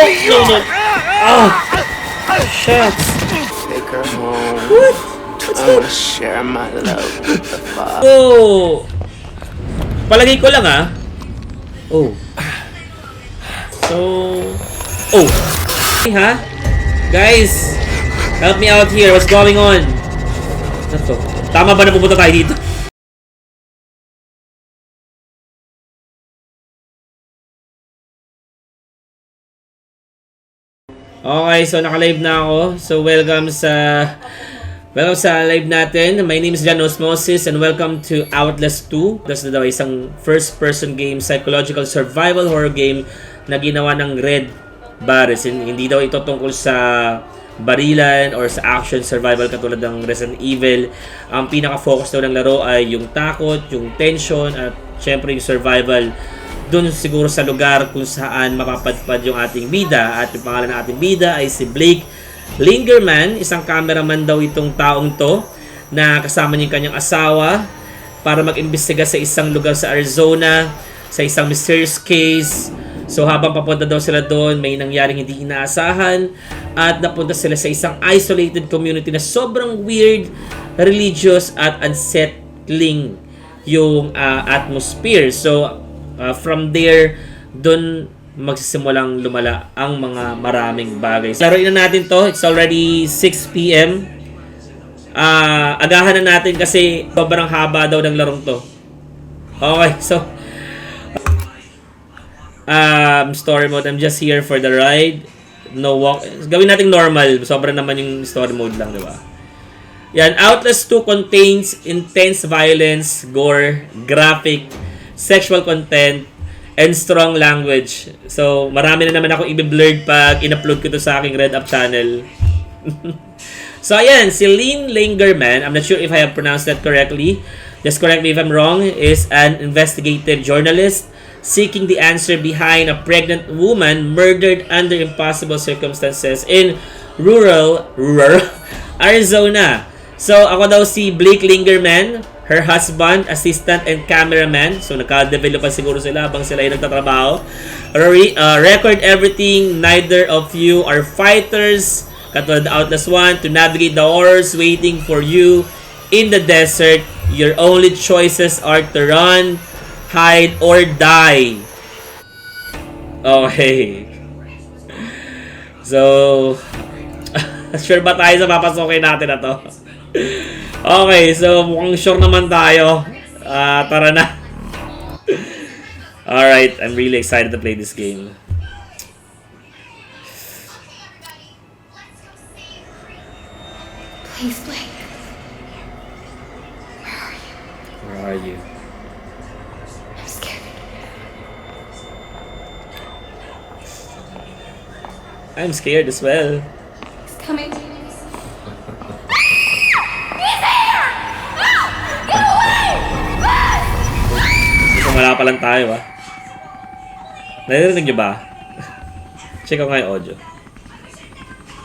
No, no. Oh! Shit! Take her home. What? I wanna share my love with the Father. Oh! Palagay ko lang ah. Oh. So... Oh! Ha? Guys! Help me out here. What's going on? Ano to? Tama ba na pupunta tayo dito? Okay, so naka-live na ako. So welcome sa live natin. My name is Jan Osmosis and welcome to Outlast 2. Das na daw isang first-person game, psychological survival horror game na ginawa ng Red Barres. Hindi daw ito tungkol sa barilan or sa action survival katulad ng Resident Evil. Ang pinaka-focus daw ng laro ay yung takot, yung tension, at syempre yung survival doon siguro sa lugar kung saan mapapadpad yung ating bida. At yung pangalan ng ating bida ay si Blake Lingerman. Isang cameraman daw itong taong to na kasama niya yung kanyang asawa para mag-imbestiga sa isang lugar sa Arizona sa isang mysterious case. So habang papunta daw sila doon, may nangyaring hindi inaasahan at napunta sila sa isang isolated community na sobrang weird, religious at unsettling yung atmosphere. So from there, doon magsisimulang lumala ang mga maraming bagay. Laruin na natin to. It's already 6 p.m. Agahan na natin kasi sobrang haba daw ng larong to. Okay, so story mode. I'm just here for the ride. No walk. Gawin natin normal. Sobrang naman yung story mode lang, di ba? Yan, Outlast 2 contains intense violence, gore, graphic, sexual content, and strong language. So, marami na naman ako i-blurred pag in-upload ko to sa aking Red Up channel. So, ayan, si Lynn Lingerman, I'm not sure if I have pronounced that correctly, just correct me if I'm wrong, is an investigative journalist seeking the answer behind a pregnant woman murdered under impossible circumstances in rural Arizona. So, ako daw si Blake Lingerman, her husband, assistant, and cameraman. So, nagka-develop pa siguro sila habang sila ay nagtatrabaho. Record everything. Neither of you are fighters. Katulad na Outlast 1, to navigate the horrors waiting for you in the desert. Your only choices are to run, hide, or die. Okay. So, sure ba tayo sa papasokin natin na to? Okay, so mukhang sure naman tayo. Tara na. Alright, I'm really excited to play this game. Please, Blake. Where are you? I'm scared. I'm scared as well. He's coming. Wala pa lang tayo Naririnig nyo ba? Check ko nga yung audio.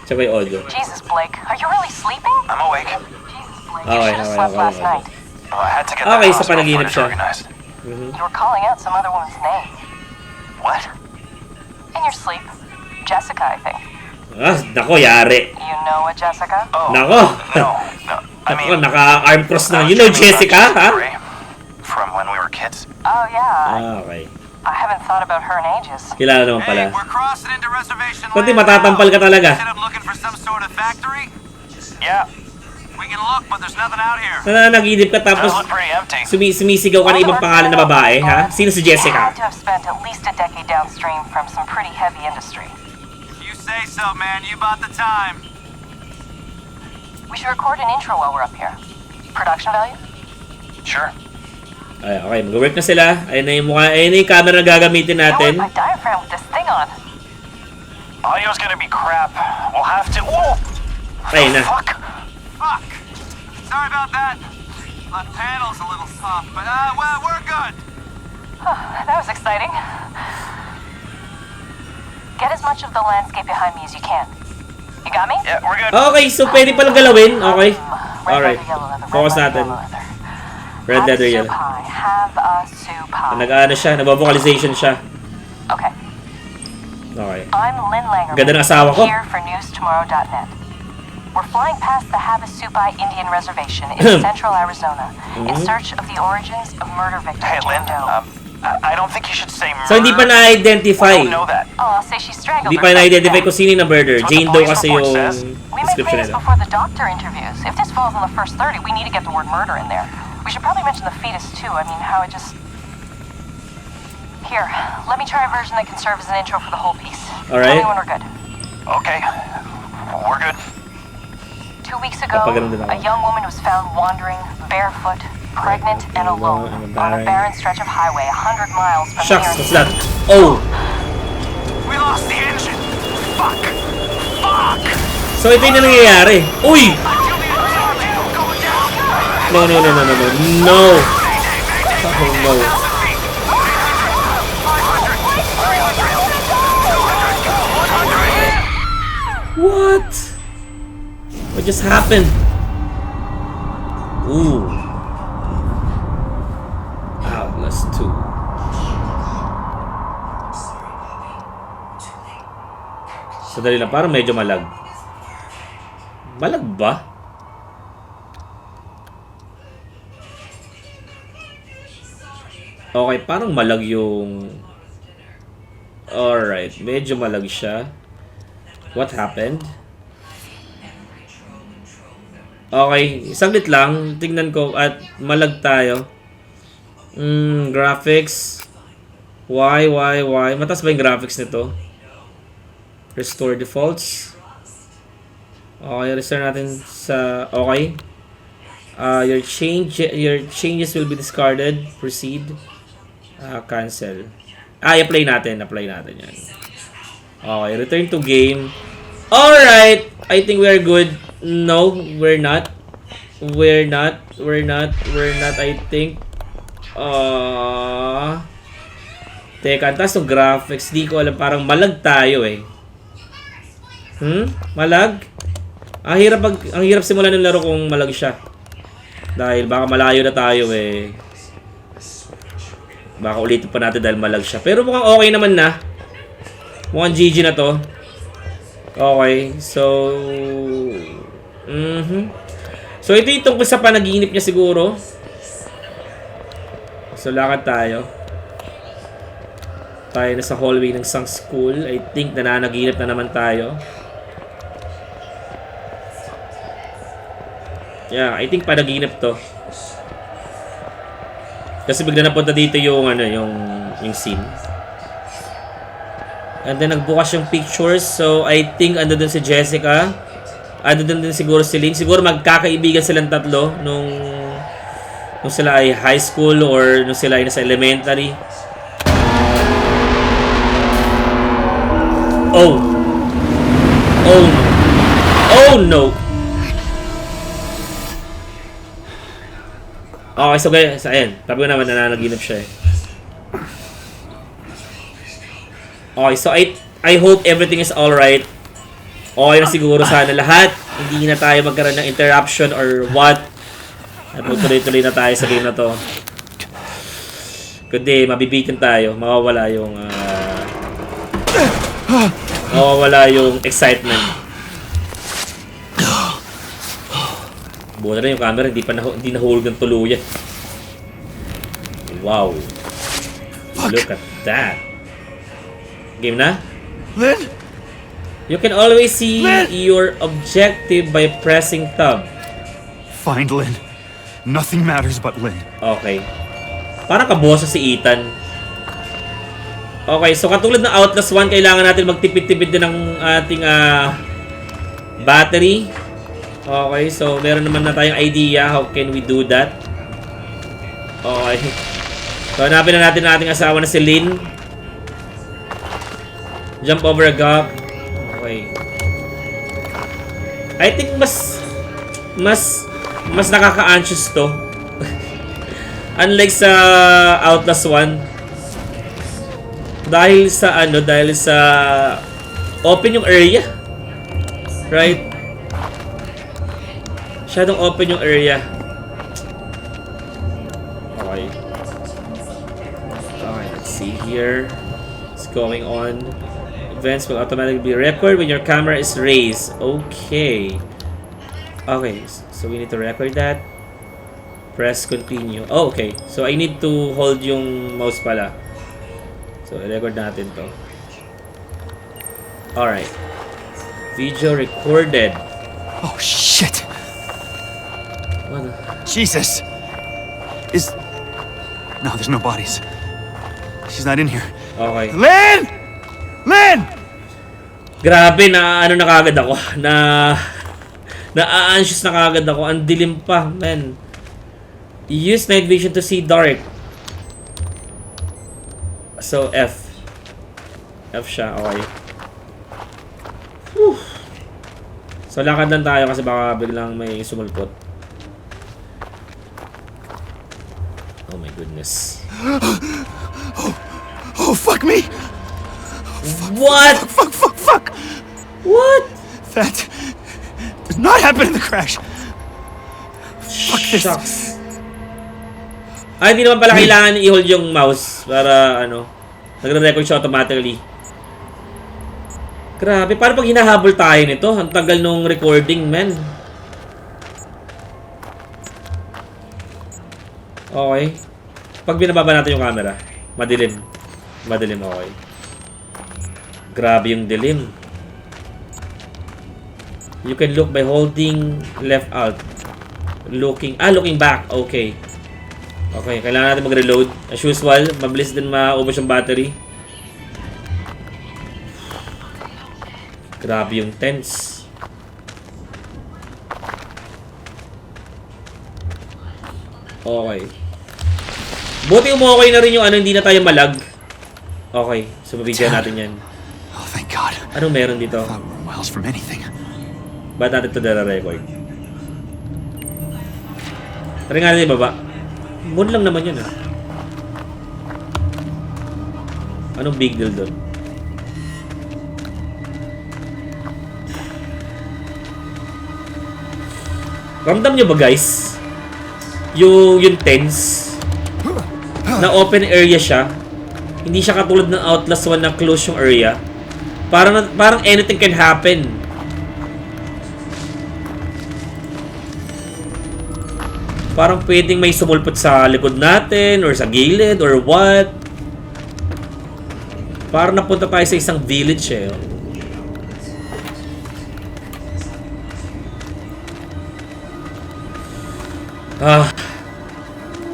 Check ko yung audio. Jesus, Blake, are you really sleeping? I'm awake. Jesus, Blake, Okay, you should have slept last night. Oh, I had to get the Okay, sa hospital panaginip footage siya. organized. You were calling out some other woman's name. What? In your sleep. Jessica, I think. Nako, yari. You know a Jessica? Oh, Nako. no. I Nako, mean, naka-arm cross na. You know I was dreaming about Jessica, ha? Ray from when we were kids. Oh, yeah. Okay. I haven't thought about her in ages. Kilala naman Hey, pala. we're crossing into reservation Kunti land matatampal ka now. talaga. Instead of looking for some sort of factory, Yeah, we can look, but there's nothing out here. Nananaginip ka those tapos look pretty empty. sumisigaw ka ng ibang pangalan na babae, ha? Sino si You Jessica? had to have spent at least a decade downstream from some pretty heavy industry. You say so, man. You bought the time. We should record an intro while we're up here. Production value? Sure. Ay, okay, mag-work na sila. Ayun na yung mukha, ayun na yung camera na gagamitin I natin. want my diaphragm with this thing on. Audio's gonna be crap. We'll have to. Whoa! Ayun na. Fuck! Fuck. Sorry about that. The panel's a little soft, but well, we're good. That was exciting. Get as much of the landscape behind me as you can. You got me? Yeah, we're good. Okay, so pwede palang galawin. Okay. Red Alright. leather, yellow leather, Focus red natin. leather, yellow leather. Red leather Have a yun. soup pie. Have a soup pie. Nag-ano siya, nag-vocalization siya. Okay. Okay. Okay. I'm Lynn Langerman, Ganda ng asawa ko. here for newstomorrow.net. We're flying past the Havasupai Indian Reservation in central Arizona in search of the origins of murder victim Hey, Lynn, Jane Doe. I don't think you should say murder. So, hindi pa We na-identify. don't know that. Oh, I'll say she strangled Hindi pa herself to na-identify death. kung sino yung na-murder. That's what Jane the Doe police kasi report yung says. We may description play this nila. before the doctor interviews. If this falls on the first 30, we need to get the word murder in there. We should probably mention the fetus too. I mean, how it just... Here, let me try a version that can serve as an intro for the whole piece. All right. Tell me when we're good. Okay, we're good. 2 weeks ago, Papaganon din ako. a young woman was found wandering barefoot, pregnant, and alone on a barren stretch of highway 100 miles from Shucks, here. what's that? Oh! We lost the engine. Fuck. Fuck. So, ito yung nangyayari. Uy! I feel the engine going down. No. No! Oh, no. What? What just happened? Ooh. Outlast 2. Sadali lang, parang medyo malag. Malag ba? Okay, parang malag yung... Alright, medyo malag siya. What happened? Okay, saglit lang. Tingnan ko at malag tayo. Graphics. Why? Mataas ba yung graphics nito? Restore defaults. Okay, restore natin sa... Okay. Your changes will be discarded. Proceed. Cancel. I-apply natin yan. Okay, return to game. Alright! I think we're good. No, we're not. We're not, I think. Teka, ang taas ng graphics. Di ko alam, parang malag tayo eh. Malag? Ang hirap simulan ng laro kung malag siya. Dahil baka malayo na tayo eh. Baka ulitin pa natin dahil malag siya. Pero mukhang okay naman na. Mukhang GG na to. Okay, so... So ito yung tungkol sa panaginip niya siguro. So lakad tayo. Tayo na sa hallway ng isang school. I think nananaginip na naman tayo. Yeah, I think panaginip to. Kasi bigla napunta dito yung yung scene. And then nagbukas yung pictures. So I think ando dun si Jessica. Ando dun din siguro si Lynn. Siguro magkakaibigan silang tatlo nung sila ay high school or nung sila ay nasa elementary. Oh. Oh no. Oh no. Okay, so guys, ayan. Sabi ko naman nananaginip siya eh. Okay, so I hope everything is alright. Okay na siguro sana lahat. Hindi na tayo magkaroon ng interruption or what. At tuloy-tuloy na tayo sa game na to. Kundi, mabibitin tayo. Mawawala yung excitement. Buo na yung camera, hindi nahulog ng tuluyan. Wow. Look at that. Game na? Lynn? You can always see your objective by pressing tab. Find Lynn. Nothing matters but Lynn. Okay. Parang kabosa si Ethan. Okay, so katulad ng Outlast 1, kailangan natin magtipid-tipid din ng ating battery. Okay, so meron naman na tayong idea how can we do that. Okay. So hanapin na natin ang ating asawa na si Lynn. Jump over a gap. Okay. I think mas nakaka-anxious to. Unlike sa Outlast 1. Dahil sa open yung area. Right? Masyadong open yung area. Okay. Okay, let's see here. What's going on? Events will automatically be recorded when your camera is raised. Okay. Okay, so we need to record that. Press continue. Oh, okay. So I need to hold yung mouse pala. So i-record natin to. Alright. Video recorded. Oh, shit. What the? Jesus. No, there's no bodies. She's not in here. Okay. Lynn! Lynn! Grabe, na ano na kagad ako. Na-anxious na kagad ako. Ang dilim pa, man. Use night vision to see dark. So, F. F siya, okay. Whew. So, lakad lang tayo kasi baka biglang may sumulpot. Oh my goodness. Oh, fuck me! What? Fuck! What? That did not happen in the crash. Fuck this. Shucks. Ay, hindi naman pala kailangan i-hold yung mouse para ano, nagre-record siya automatically. Grabe, paano pag hinahabol tayo nito? Ang tagal nung recording, man. Okay. Pag binababa natin yung camera, madilim. Madilim, okay. Grabe yung dilim. You can look by holding left alt. Looking back. Okay. Okay, kailangan natin mag-reload. As usual, mabilis din maubos yung battery. Grabe yung tense. Okay. Buti umokay na rin yung ano, hindi na tayo malag. Okay, so mabigyan natin yan. Oh, thank God. Anong meron dito? I thought we were miles from anything. Ba't natin ito nare-record? Tara nga natin ibaba. Moon lang naman yun, ah. Anong big deal doon? Ramdam nyo ba, guys? Yung tense na open area siya. Hindi siya katulad ng Outlast 1 na close yung area. Parang anything can happen. Parang pwedeng may sumulpot sa likod natin or sa gilid or what. Parang napunta tayo sa isang village eh.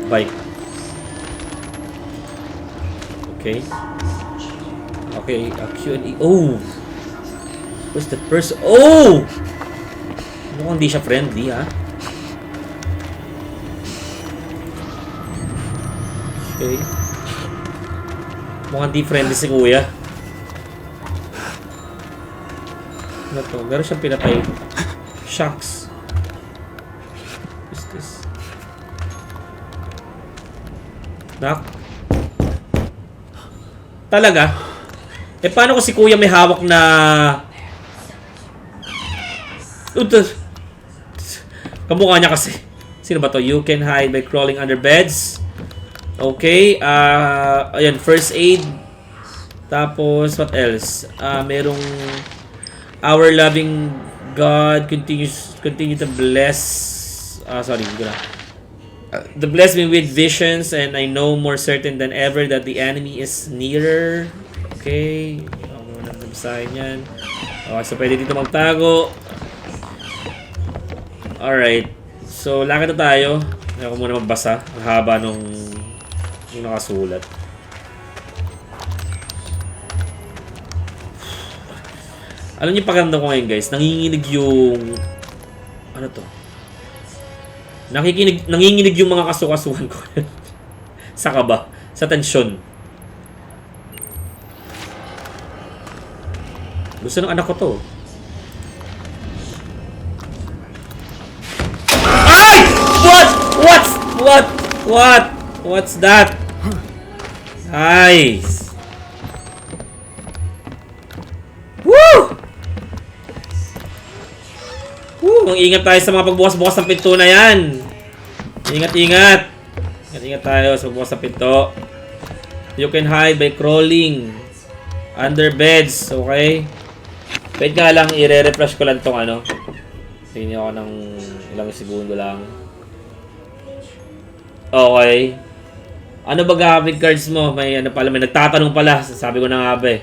Bike. Okay. Okay, Q&E. Oh! What's the person? Oh! Mukhang hindi siya friendly, ha? Okay. Mukhang di friendly si kuya. Ano to? Meron siyang pinatay. Shucks. What's this? Knock. Talaga? Eh, paano ko si kuya may hawak na... Kamukha niya kasi. Sino ba to? You can hide by crawling under beds. Okay. Ayan, first aid. Tapos, what else? Merong... Our loving God continue to bless... sorry, hindi ko na. The bless me with visions, and I know more certain than ever that the enemy is nearer. Okay. Ano na nabasahin yan. Okay, so pwede dito magtago. Alright. So, lakad na tayo. Ako muna magbasa. Ang haba nung nakasulat. Alam niyo pakiramdam ko ngayon, guys. Nanginginig yung... Ano to? Nanginginig yung mga kasukasuhan ko. Sa kaba. Sa tensyon. Gusto ng anak ko to. Ay! What's that? Nice. Woo! Ingat tayo sa mga pagbukas-bukas ng pinto na yan. Ingat tayo sa pagbukas ng pinto. You can hide by crawling Under beds. Okay. Wait nga lang. I-refresh ko lang tong ano. Tingnan ako ng ilang segundo lang. Okay. Ano ba graphic cards mo? May ano pala. May nagtatanong pala. Sabi ko na nga ba eh.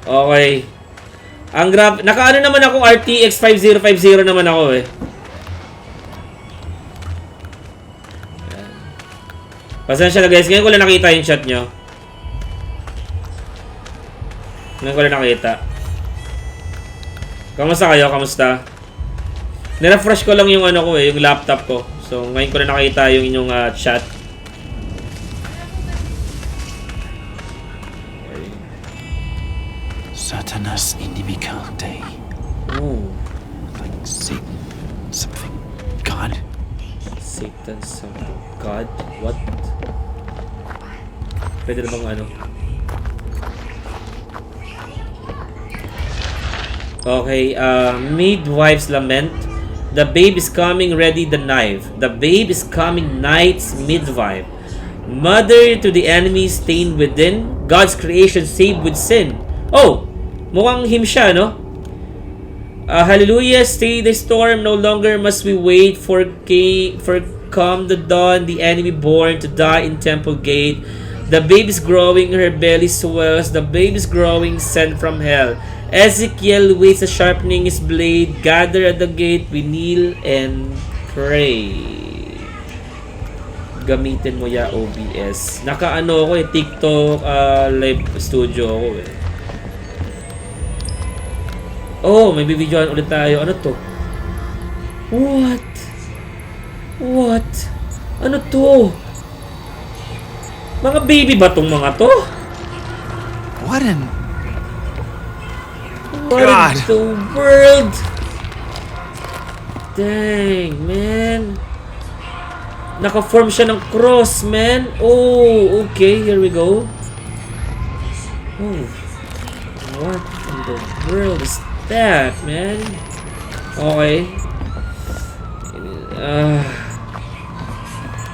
Okay. Ang naka-ano naman ako, RTX 5050 naman ako eh. Ayan. Pasensya na guys, ngayon ko lang nakita yung chat nyo. Ngayon ko lang nakita. Kamusta kayo? Kamusta? Nirefresh ko lang yung ano ko eh, yung laptop ko. So ngayon ko lang nakita yung inyong chat. Satanas Inimicate. Oh. Like Satan, something. God. Satan something. God? What? Pwede na bang ano? Okay, midwife's lament. The babe is coming, ready the knife. The babe is coming, knight's midwife. Mother to the enemy stained within. God's creation saved with sin. Oh! Mukhang him siya, no? Hallelujah, stay the storm. No longer must we wait for come the dawn, the enemy born to die in temple gate. The babe is growing, her belly swells. The babe is growing, sent from hell. Ezekiel waits a sharpening his blade. Gather at the gate, we kneel and pray. Gamitin mo ya OBS. Naka-ano ako eh, TikTok live studio ako eh. Oh, may bibidyoan ulit tayo. Ano to? What? What? Ano to? Mga baby ba tong mga to? What in? What in the world? Dang, man. Naka-form siya ng cross, man. Oh, okay. Here we go. Oh. What in the world is that, man? Okay.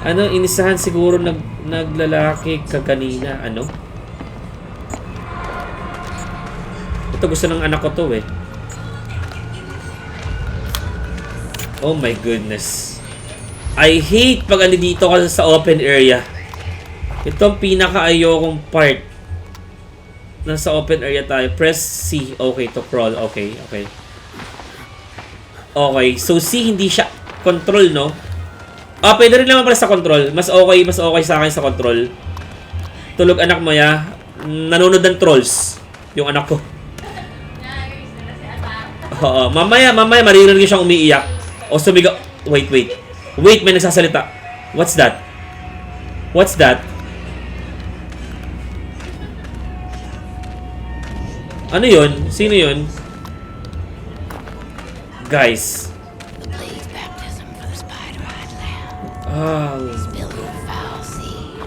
Ano, inisahan siguro naglalaki kaganina. Ano? Ito gusto ng anak ko to eh. Oh my goodness. I hate pag dito ka sa open area. Ito ang pinaka-ayokong part. Nasa open area tayo. Press C. Okay, to crawl. Okay, okay. Okay, so C hindi siya control, no? Pwede rin naman pala sa control. Mas okay sa akin sa control. Tulog anak mo ya. Nanonood ng trolls. Yung anak ko. Oo, mamaya maririnig siyang umiiyak. O sumigaw. Wait, may nagsasalita. What's that? What's that? Ano yun? Sino yun? Guys.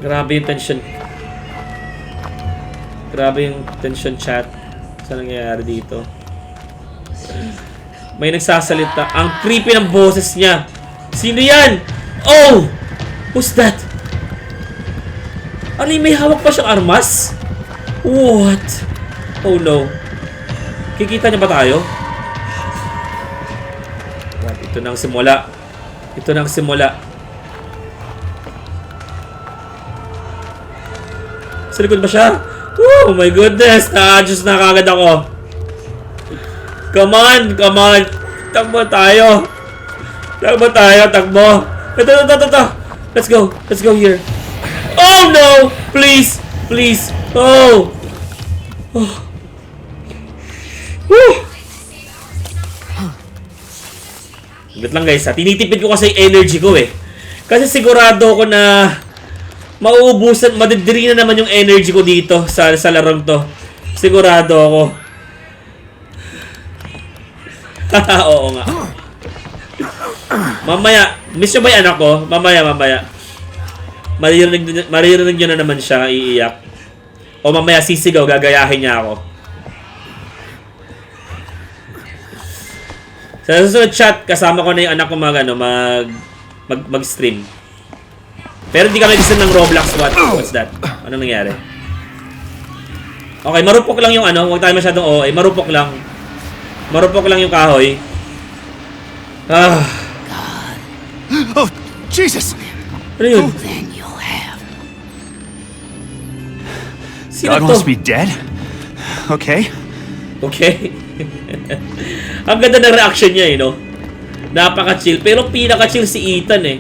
Grabe yung tension. Grabe yung tension chat. Saan nangyayari dito? May nagsasalita. Ang creepy ng boses niya. Sino yan? Oh! Who's that? Ano yung may hawak pa siyang armas? What? Oh no. Kikita niya ba tayo? What? Ito na ang simula. Ito na ang simula. Sa likod ba siya? Oh my goodness. Na-adjust na kagad ako. Come on. Takbo tayo. Takbo. Ito. Let's go here. Oh no! Please. Oh. Woo! Wait lang guys ha. Tinitipid ko kasi yung energy ko eh. Kasi sigurado ko na mauubusan, madidiri na naman yung energy ko dito sa larong to. Sigurado ako. Oo nga. Mamaya, miss nyo ba yung anak ko? Mamaya. Maririnig nyo na naman siya, iiyak. O mamaya sisigaw, gagayahin niya ako. Sa susunod chat, kasama ko na yung anak ko mag-stream. Pero hindi kami gusto ng Roblox. What's that? Ano nangyari? Okay, marupok lang yung ano. Huwag tayo masyadong OA. Marupok lang. Marupok lang yung kahoy. Ah. Oh, Jesus! Ano yun? Then you'll have. Sino God to? wants me dead? Okay. Okay. Ang ganda ng reaction niya eh, no? Napaka-chill. Pero pinaka-chill si Ethan eh.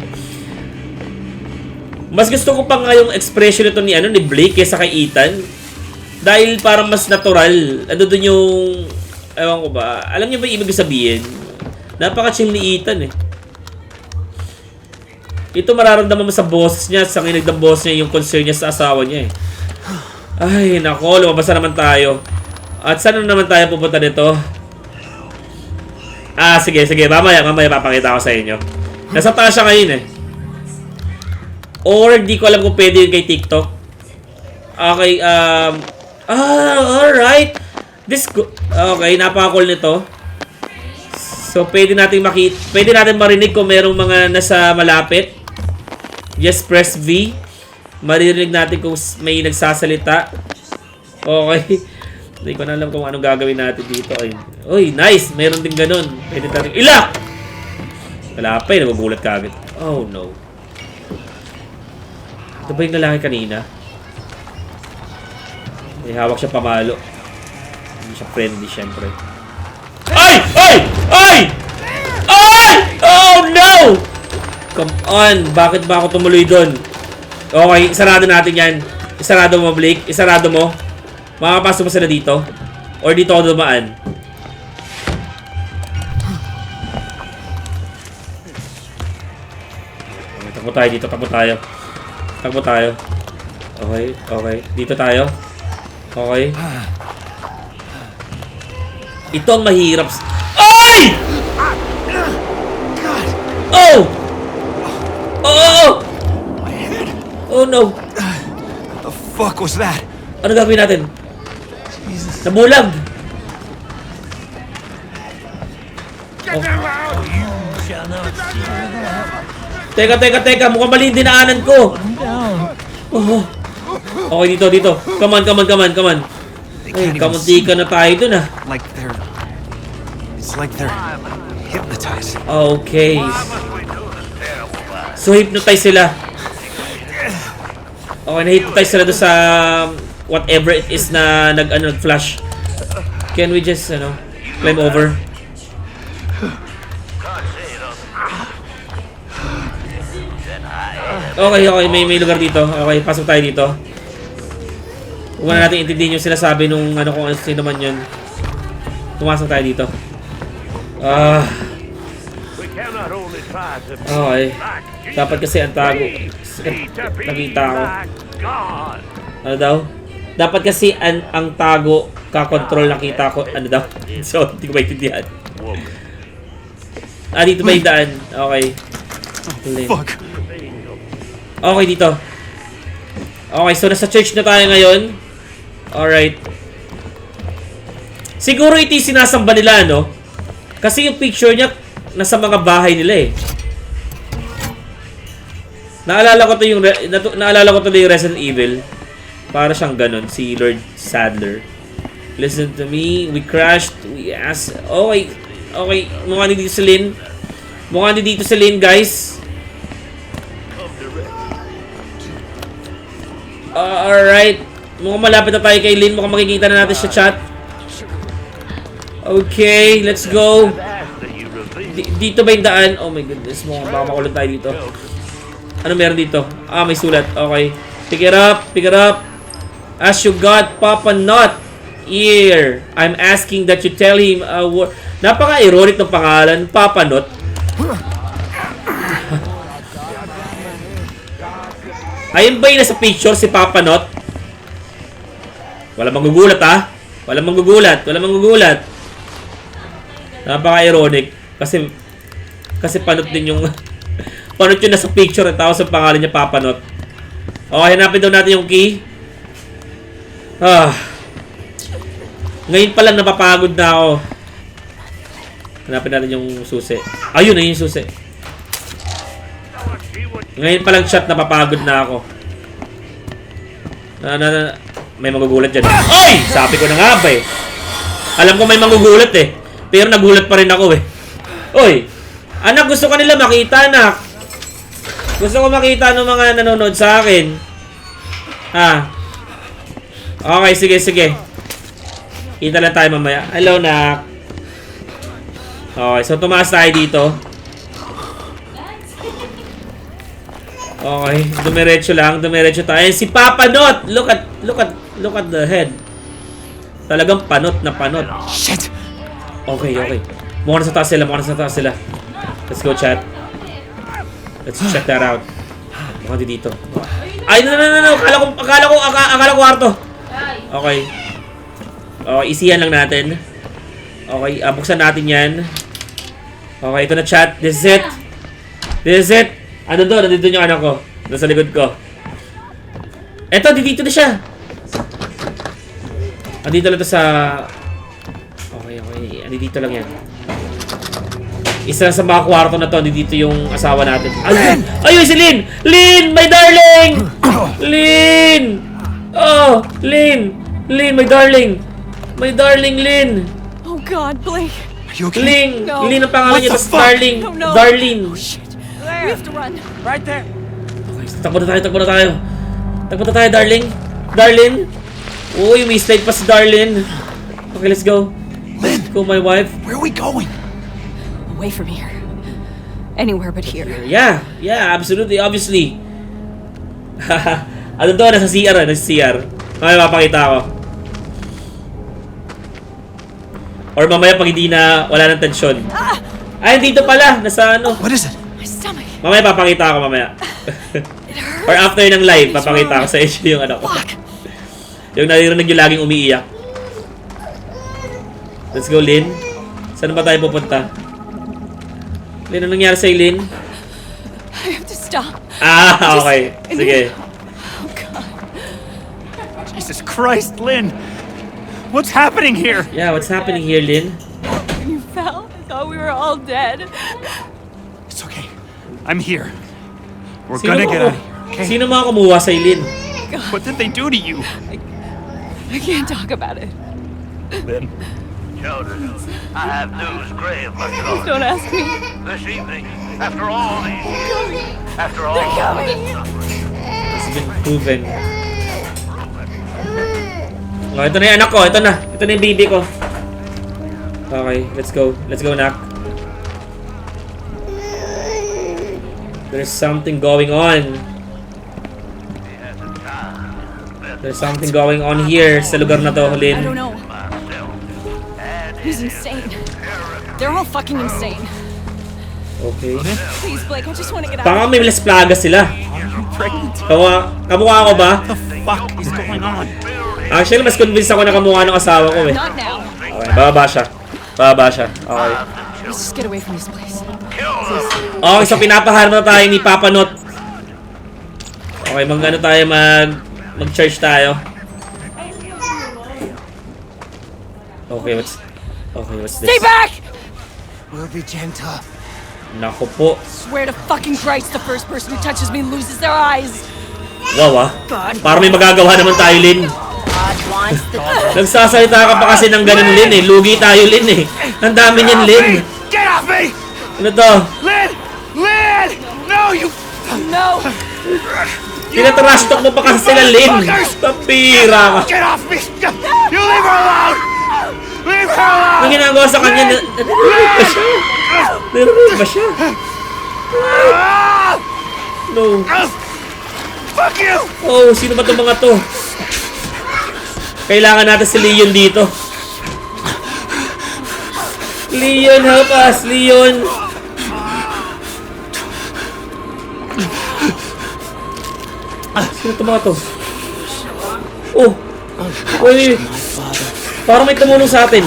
Mas gusto ko pa nga yung expression nito ni Blake kaysa kay Ethan. Dahil parang mas natural. Ano dun yung... Ewan ko ba. Alam niyo ba yung ibig sabihin? Napaka-chill ni Ethan eh. Ito mararamdaman mo sa boses niya. Sa kinig ng boss niya yung concern niya sa asawa niya eh. Ay, nako. Lumabas na naman tayo. At saan na naman tayo pupunta nito? Ah, sige. Mamaya papakita ko sa inyo. Nasa taas siya ngayon eh. Or di ko alam kung pwede yun kay TikTok. Okay, alright. Okay, napaka-cool nito. So, pwede natin marinig kung merong mga nasa malapit. Just press V. Maririnig natin kung may nagsasalita. Okay. Hindi ko na alam kung anong gagawin natin dito. Uy, nice! Meron din ganun. Pwede natin... Ilak! Wala pa eh. Nagugulat ka agad. Oh, no. Ito ba yung lalaki kanina? May hawak siya pamalo. Hindi siya friendly, syempre. Ay! Oh, no! Come on! Bakit ba ako tumuloy doon? Okay, isarado natin yan. Isarado mo, Blake. Isarado mo. Makakapasok mo sila dito? Or dito ako dumaan? Takbo tayo dito. Takbo tayo. Okay. Dito tayo. Okay. Ito ang mahirap. Ay! Oh! Oh no! The fuck was that? Ano gagawin natin? Nabulag! Teka. Mukhang mali yung dinaanan ko. Oh. Okay, dito. Come on. Ay, kamunti ka na tayo dun ah. It's like they're hypnotized. Okay. So, hypnotize sila. Okay, na-hypnotize sila doon sa whatever it is na nag-flash. Can we just, climb over? Okay. May lugar dito. Okay, pasok tayo dito. Huwag na natin intindihin yung sinasabi nung kung sino man yun. Pumasok tayo dito. Okay. Dapat kasi ang tago. Nakita ko. Ano daw? Dapat kasi ang tago kakontrol nakita ko. Ano daw? So, hindi ko maintindihan. Dito ba yung daan? Okay. Fuck. Okay, dito. Okay, so nasa church na tayo ngayon. Alright. Siguro ito yung sinasamba nila, no? Kasi yung picture niya nasa mga bahay nila eh. Naalala ko to yung Resident Evil. Para siyang ganun, si Lord Sadler. Listen to me, we crashed, we asked. Okay, mukha ni dito si Lynn, guys. Alright. Mukhang malapit na tayo kay Lynn. Mukhang makikita na natin sa chat. Okay, let's go. Dito ba yung daan? Oh my goodness. Mukhang baka makulot tayo dito. Ano meron dito? May sulat. Okay. Pick it up. As you got Papa Not here, I'm asking that you tell him a word. Napaka-ironic ng pangalan. Papa Not. Ayun ba yung nasa picture si Papa Not? Wala manggugulat ha? Walang manggugulat. Napaka-ironic. Kasi panot din yung... panot yun nasa picture at tapos ang pangalan niya Papa Not. Okay, hanapin daw natin yung key. Ngayon pa lang napapagod na ako. Hanapin natin yung susi. Ayun na yung susi. Ngayon pa lang shot napapagod na ako. may magugulat dyan. Oy! Sabi ko na nga ba eh. Alam ko may magugulat eh. Pero nagulat pa rin ako eh. Oy! Anak, gusto ko nila makita, anak. Gusto ko makita ng mga nanonood sa akin. Ha? Okay, sige, sige. Kita lang tayo mamaya. Hello, nak. Okay, so tumaas tayo dito. Okay, dumiretso lang, dumiretso tayo. Si Papa Not! Look at the head. Talagang panot na panot. Shit! Okay, okay. Mukha na sa taas sila, Let's go, chat. Let's check that out. Mukha dito. Ay, no. Akala ko kwarto. Okay. Okay, isihan lang natin. Okay, buksan natin yan. Okay, ito na, chat. This is it. Ano doon? Nandito yung anak ko. Nasa likod ko. Eto, dito na siya. Andito lang to sa... Okay. Andito lang yan. Isa sa mga kwarto na to. Dito yung asawa natin. Ayun, si Lynn! Lynn! My darling! Lynn! Oh! Lynn! Lynn, my darling! My darling, Lynn! Oh God, Blake. Are you okay? Lynn! No. Lynn ang pangalan niya. What the Tapos fuck? darling. Oh, no. Darlene. Oh shit. We have to run. Right there. Takbo na tayo. Takbo na tayo, darling. Darlene. Uy, may slide pa si Darlene. Okay, let's go. Let's go, my wife. Where are we going? Away from here. Anywhere but here. Yeah, absolutely, obviously. Ano to? Nasa CR. Mamaya mapakita ako. Or mamaya pag hindi na wala ng tensyon. Ay, dito pala. Nasa ano. What is it? My stomach. Mamaya papakita ako mamaya. Or after ng live, papakita ko sa inyo yung ano ko. Fuck. Yung naririnig yung laging umiiyak. Let's go, Lynn. Saan ba tayo pupunta? Lynn, anong nangyari sa'yo, Lynn? I have to stop. Okay. Sige. Oh God. Jesus Christ, Lynn! What's happening here? Yeah, what's happening here, Lynn? You fell. I thought we were all dead. It's okay. I'm here. We're gonna get out of here, okay? Sino mga kumuha sa'yo, Lynn? What did they do to you? I can't talk about it. Lynn. Children, I have news grave, my Please daughter. don't ask me. This evening, after all these years, after all They're coming. It's been proven. Oh, ito na yung anak ko. Ito na yung baby ko. Okay, let's go. Let's go, nak. There's something going on. There's something going on here sa lugar na to, I don't Lynn. know. He's insane. They're all fucking insane. Okay. Please, Blake, I just want to get out. Baka may Las Plagas sila. Kamukha ko ba? What the fuck is going on? Actually, mas convinced ako na kamukha ng asawa ko eh. Not now. Okay, bababa siya. Okay. Let's just get away from this place. Okay, so pinapaharap na tayo ni Papa Not. Okay, mag-charge tayo. Okay, what's this? Stay back! We'll be gentle. Naku po. Swear to fucking Christ, the first person who touches me loses their eyes. Wow, Para may magagawa naman tayo, Lynn. Nagsasalita ka pa kasi ng ganun, Lynn eh. Lugi tayo, Lynn eh. Ang dami niyan, Lynn. Get off me! Ano to? Lynn! Lynn! No, you... No! Tinatrash talk mo pa kasi sila, Lynn. Papira ka. Get off me! You leave her alone! Leave her alone! Ang ginagawa sa kanya, narinig ba siya? Ah! No. Fuck you! Oh, sino ba itong mga to? Kailangan natin si Leon dito. Leon, help us! Leon! Sino itong mga to? Oh! Uy! Parang may tumulong sa atin.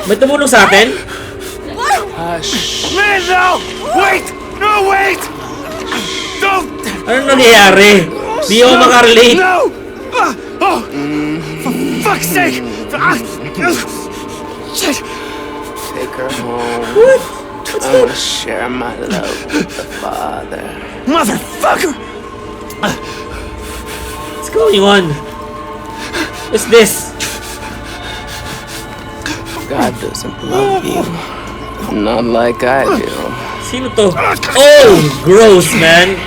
May tumulong sa atin? Lynn, no! Wait! No, wait! Don't! Ano nangyayari? Di ako makarelate. No! Oh! For fuck's sake! Shit! Take her home. What? I want to share my love with the Father. Motherfucker! What's going on? What's this? God doesn't love you. Not like I do. Sino to? Oh! Gross, man!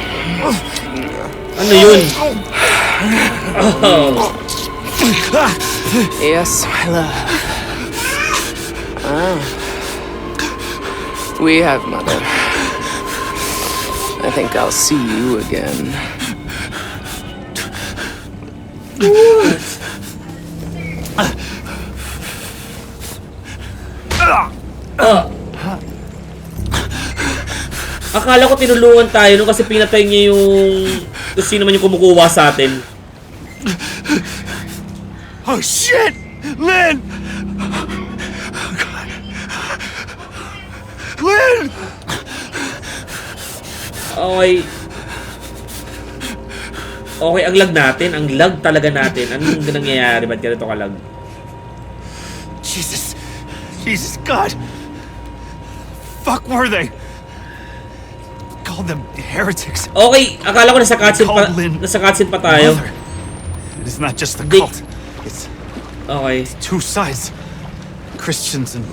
Ano yun? Oh! Yes, my love. We have mother. I think I'll see you again. Akala ko tinulungan tayo no kasi pinatay niya yung kung sino man yung kumukuha sa atin. Oh shit! Lynn! Oh god. Lynn! Okay. Okay, ang lag natin. Ang lag talaga natin. Anong nangyayari? Ba't ganito ka lag? Jesus. Jesus, God. Fuck were they? Called them heretics. Okay, akala ko nasa cutscene pa tayo. Mother. It is not just the They- cult. It's Okay. two sides. Christians and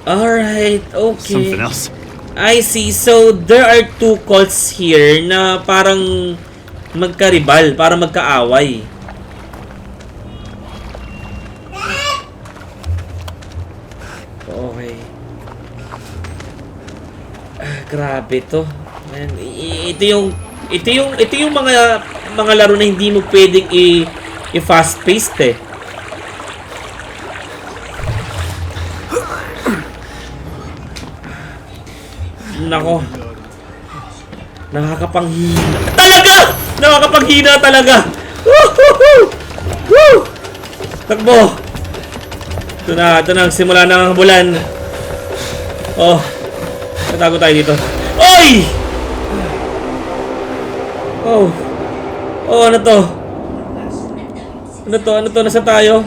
Alright, okay. something else. I see. So, there are two cults here na parang magkaribal, parang magkaaway. Okay. Grabe to. Man, ito yung mga laro na hindi mo pwedeng i-fast paced eh. Nako. Nakakapanghina. Talaga! Nakakapanghina talaga! Woo! Woo! Takbo! Ito na. Simula na ang bulan. Oh. Tatago tayo dito. Oy! Oh. Oh, ano to? Ano to? Nasa tayo?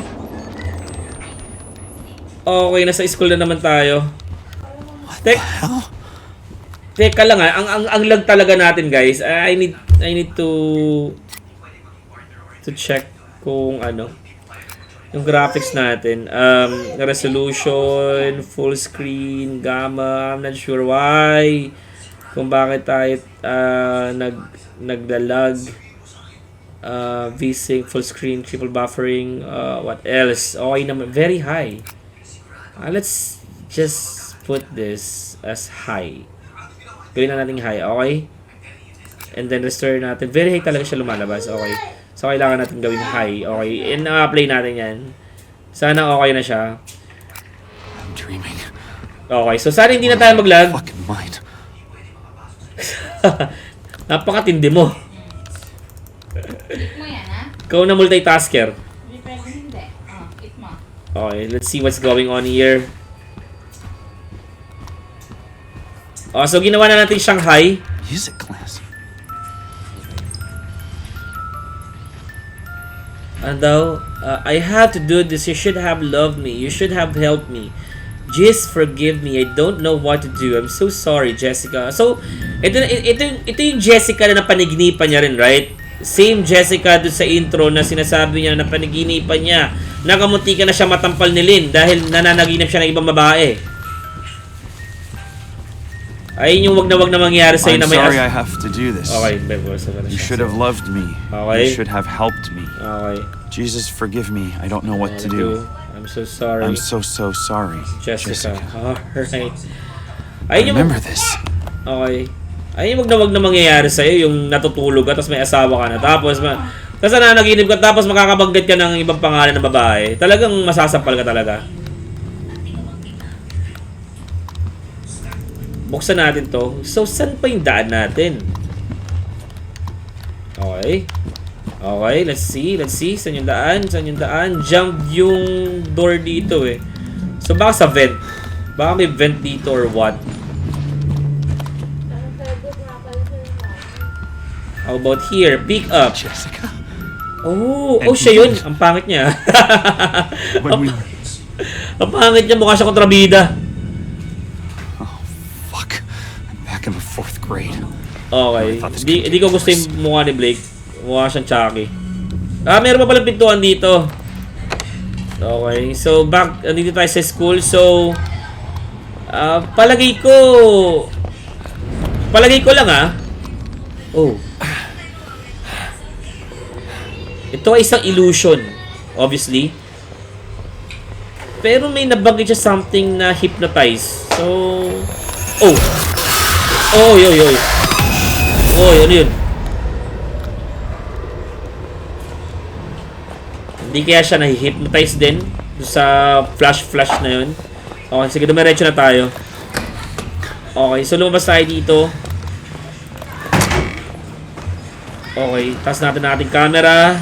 Okay, nasa school na naman tayo. Teka lang ang lag talaga natin, guys. I need to check kung ano yung graphics natin. Resolution, full screen, gamma. I'm not sure why. Kung bakit tayo nagdalag. VSync, full screen, triple buffering, what else? Okay naman, very high. Let's just put this as high. Gawin na natin high, okay? And then restore natin. Very high talaga siya lumalabas, okay? So, kailangan natin gawin high, okay? And apply natin yan. Sana okay na siya. I'm dreaming. Okay, so sana hindi na tayo mag-lag. Fucking mind. Napakatindi mo. Click mo yan, ha? Ikaw na multitasker. Hindi pwede hindi. Click mo. Okay, let's see what's going on here. Oh, so ginawa na natin Shanghai. Music class. And daw, I have to do this. You should have loved me. You should have helped me. Just forgive me. I don't know what to do. I'm so sorry, Jessica. So, ito yung Jessica na napanaginipan niya rin, right? Same Jessica doon sa intro na sinasabi niya na napanaginipan niya. Nakamunti ka na siya matampal ni Lynn dahil nananaginip siya ng ibang babae. Ayun yung wag na mangyari sa'yo na I'm may sorry I have to do this. Okay, You should have loved me. Okay. You should have helped me. Okay. Jesus, forgive me. I don't know what to do. I'm so sorry. I'm so sorry. Jessica. Alright. I Ayun yung remember this. Okay. Ayun yung wag na mangyayari sa'yo, yung natutulog ka, tapos may asawa ka na, tapos nananaginip ka, tapos makakabanggat ka ng ibang pangalan ng babae. Talagang masasampal ka talaga. Buksan natin to. So, saan pa yung daan natin? Okay. Okay, let's see. Saan yung daan? Jump yung door dito eh. So, baka sa vent. Baka may vent dito or what? How about here? Pick up. Jessica. Oh, siya yun. Ang pangit niya. When we Ang pangit niya. Mukha siya kontrabida. Fuck. I'm back in the 4th grade. Okay. Hindi ko gusto yung mukha ni Blake. Mukha siyang Chucky. Meron pa palang pintuan dito. Okay. So, andito tayo sa school. So, palagay ko lang Oh. Ito ay isang illusion. Obviously. Pero may nabanggit siya something na hypnotize. So, yoy. Ano yun? Hindi kaya siya nahi-hypnotize din sa flash na yun. Okay, sige, dumiretso na tayo. Okay, so lumabas tayo dito. Okay, taas natin ang ating camera.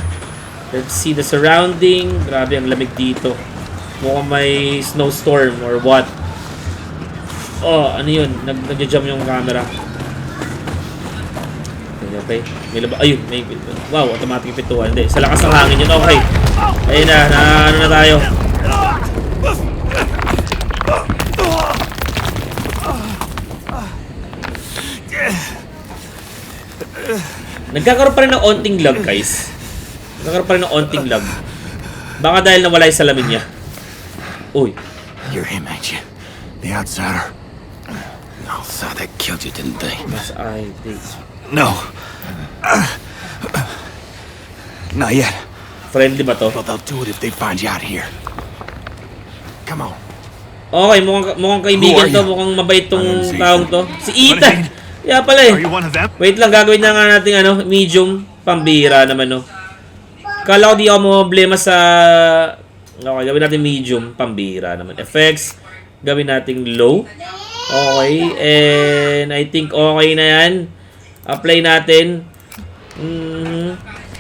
Let's see the surrounding. Grabe, ang lamig dito. Mukhang may snowstorm or what. Oh, ano yun? Nag-jump yung camera. Okay. May ayun, may wow, automatic yung pintuan. Hindi, sa lakas ng hangin yun. Okay. Ayun na, ano na tayo. Nagkakaroon pa rin ng onting lag, guys. Nagkakaroon pa rin ng onting lag. Baka dahil nawala yung salamin niya. Uy. You're him, ain't you? The outsider. No, thought they killed you, didn't they? Yes, I did. No. Not yet. Friendly ba to? But they'll do it if they find you out here. Come on. Okay, mukhang kaibigan to. Mukhang mabait tong taong to. Si Ethan! Yeah pala eh. Are you one of them? Wait lang, gagawin na nga natin medium. Pambira naman Kala ko di ako problema sa... Okay, gawin natin medium. Pambira naman. Effects. Gawin natin low. Okay. And I think okay na yan. Apply natin.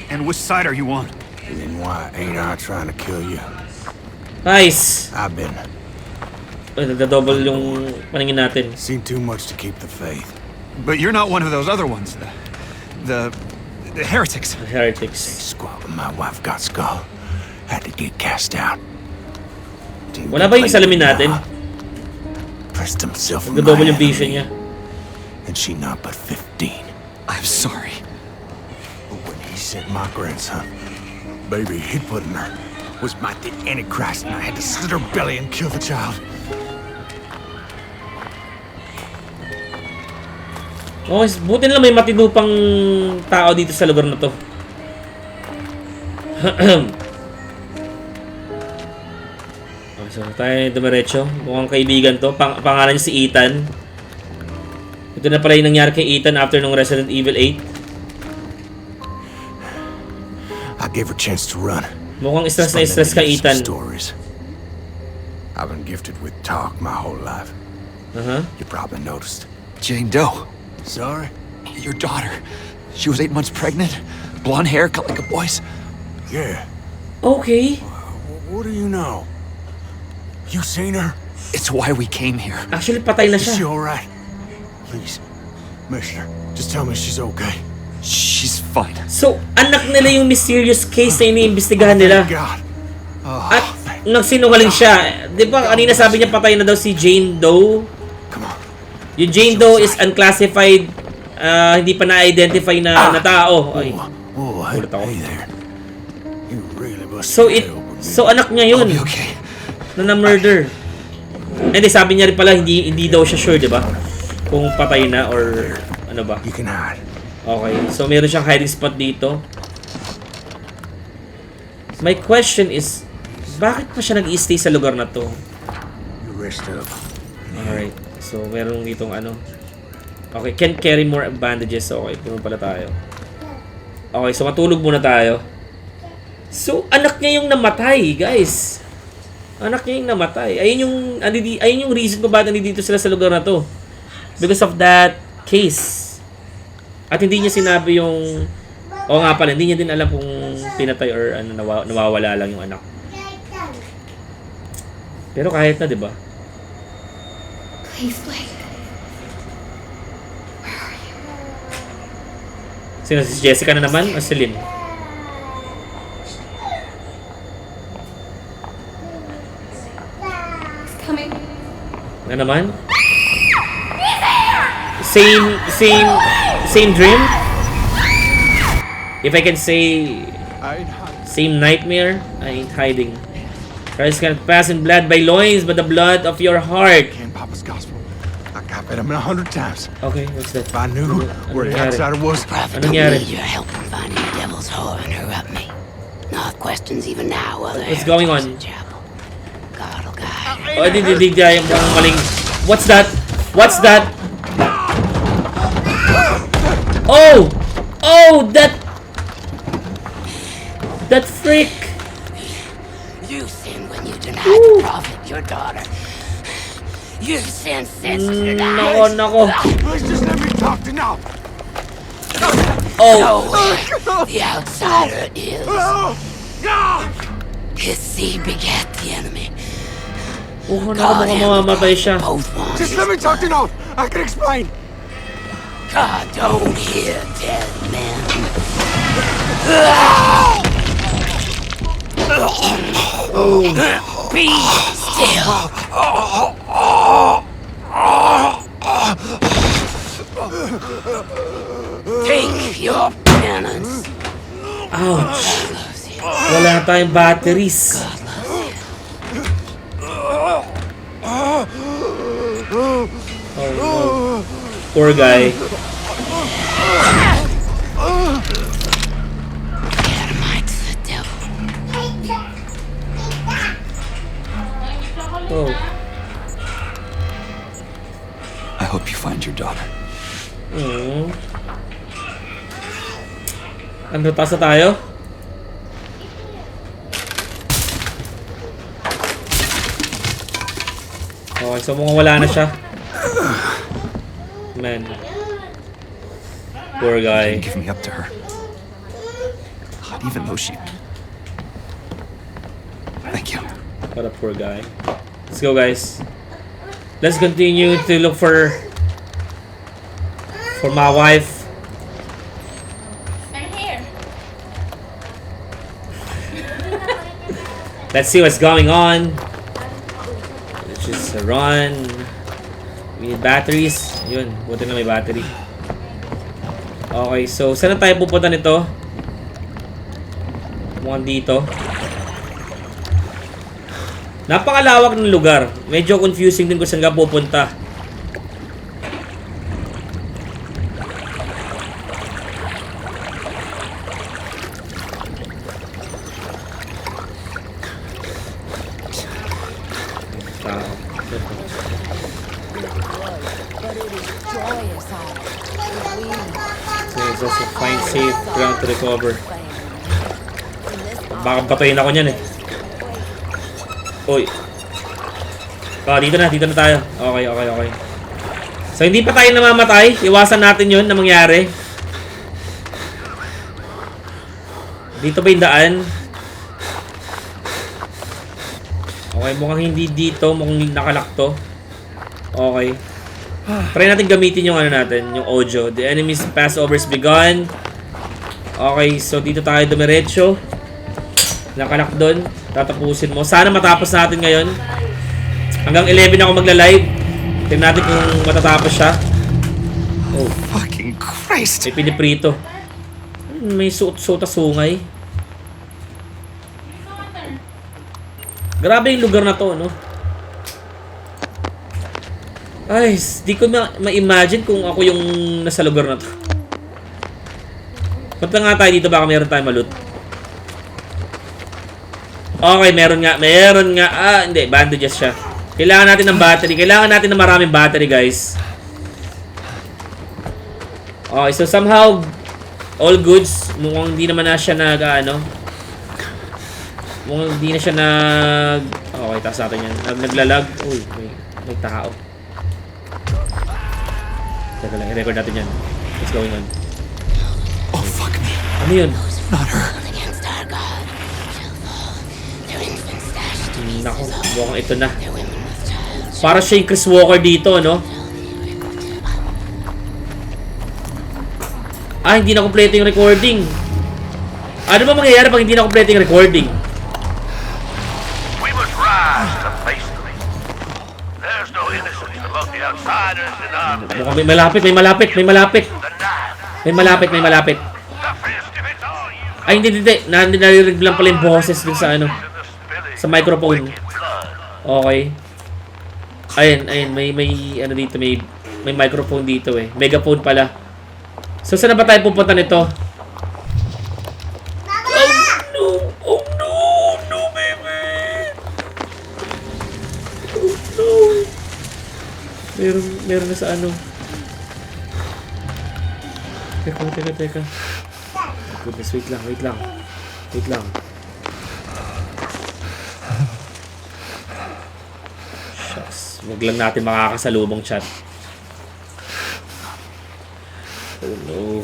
And which side are you on? Then why ain't I trying to kill you? Nice. I've been. Ay, nagda-double yung paningin natin. Seen too much to keep the faith. But you're not one of those other ones. The heretics. Heretics. Squad with my wife got skull. Had to get cast out. Wala ba yung salamin natin? Pressed himself in my Nagda-double yung vision enemy. niya. And she not but 15. I'm sorry. But when he sent my grandson, baby he put in her, was my the Antichrist, and I had to slit her belly and kill the child. Oh, buti na lang may matindupang tao dito sa lugar na to. Okay, so tayo dumiretso. Mukhang kaibigan to. Pangalan niya si Ethan. Ito na pala yung nangyari kay Ethan after nung Resident Evil 8. I gave her a chance to run. Mukhang stress na stress kay Ethan. Stories. I've been gifted with talk my whole life. You probably noticed. Jane Doe. Sorry? Your daughter. She was 8 months pregnant. Blonde hair, cut like a boy's. Yeah. Okay. What do you know? You seen her? It's why we came here. Actually, patay na Is she siya. alright? Please, Mister, just tell me she's okay. She's fine. So, anak nila yung mysterious case na iniimbestigahan nila. God. At nagsinungaling siya. Di ba kanina sabi niya patay na daw si Jane Doe? Come on. Yung Jane Doe is unclassified, hindi pa na-identify na tao. Ay. Oh, hey, Gulat ako. hey there. You really must So help me. anak niya I'll yun be okay. na na-murder. And sabi niya rin pala hindi daw siya sure, 'di ba? Kung patay na or ano ba. You can hide. Okay. So meron siyang hiding spot dito. My question is, bakit pa siya nag-i-stay sa lugar na 'to? You rest up. Alright. So, meron ditong ano. Okay, can carry more bandages. Okay, puno pala tayo. Okay, so matulog muna tayo. So, anak niya yung namatay, guys. Anak niya yung namatay. Ayun yung reason ko bakit nandito sila sa lugar na to. Because of that case. At hindi niya sinabi yung... Oo nga pala, hindi niya din alam kung pinatay or ano, nawawala lang yung anak. Pero kahit na, di ba? Please, Blake. Sino, si Jessica na naman o si Lynn? He's coming. Na naman? Same dream? If I can say I ain't hiding. same nightmare, I ain't hiding. Christ cannot pass in blood by loins, but the blood of your heart. Can't Papa's gospel. I copied him 100 times. Okay, what's that? If I knew where the nangyari? outsider was, Anong nangyari? Your help in finding the devil's whore and interrupt me. No questions even now. What's going on? God will guide. Oh, dididig niya yung maling... What's that? What's that? Oh! Oh, that freak! You sin when you deny the prophet, your daughter. You sin since you died. Nako. please just let me talk to now. Oh! The outsider is. His seed begat the enemy. Oh, nako, mukhang mamamatay siya. Both want Just his let me talk to blood. now. I can explain. God don't hear dead men. Be still. Take your penance. Ouch! Wala tayong batteries. Oh no. Poor guy. Adamites the devil. Oh. I hope you find your daughter. Ano, taas na tayo? Okay, so mukhang wala na siya. Man. Poor guy. Give me up to her. Even though she... Thank you. What a poor guy. Let's go, guys. Let's continue to look for my wife. I'm here. Let's see what's going on. Let's just run. We need batteries. Yun, buti na may battery. Okay, so saan na tayo pupunta nito? Mukhang dito. Napakalawak ng lugar. Medyo confusing din kung saan ka pupunta. So, just find safe ground to recover. Baka patayin ako niyan eh. Uy. Dito na tayo. Okay. So, hindi pa tayo namamatay. Iwasan natin yun na mangyari. Dito ba yung daan? Okay, mukhang hindi dito. Mukhang nakalak to. Okay. Try natin gamitin yung ano natin, yung audio. The enemy's passover is begun. Okay, so dito tayo dumiretso. Nakalak doon. Tatapusin mo. Sana matapos natin ngayon. Hanggang 11 ako magla-live. Tingnan natin kung matatapos siya. Oh. Fucking Christ! May piniprito. May suot-suot na sungay. Grabe yung lugar na to, no? Ay, di ko ma-imagine kung ako yung nasa lugar na to. Punta nga tayo dito, baka meron tayong malut. Okay, meron nga. Ah, hindi, bandages siya. Kailangan natin ng battery. Kailangan natin ng maraming battery, guys. Okay, so somehow, all goods. Mukhang hindi naman na siya mukhang hindi na siya okay, taas natin yan. Naglalag. Uy, may tao. Teka lang, i-record natin yan. What's going on? Oh, fuck me. Ano yun? Not her. Naku, mukhang ito na. Para siya yung Chris Walker dito, no? Ah, hindi na kompleto yung recording. Ano ba mangyayari pag hindi na kompleto yung recording? We must rise to face the beast. There's no innocence among the outsiders in our midst. Mukhang may malapit. The knife May malapit, may malapit. Ay, hindi. Naririnig lang pala yung boses dun sa ano. Sa microphone. Okay. Ayun, may ano dito, may microphone dito eh. Megaphone pala. So, saan na ba tayo pupunta nito? Oh no, baby. Oh no. Meron na sa ano. Teka. Goodness, wait lang. Shucks. Huwag lang natin makakasalubong chat. Oh no.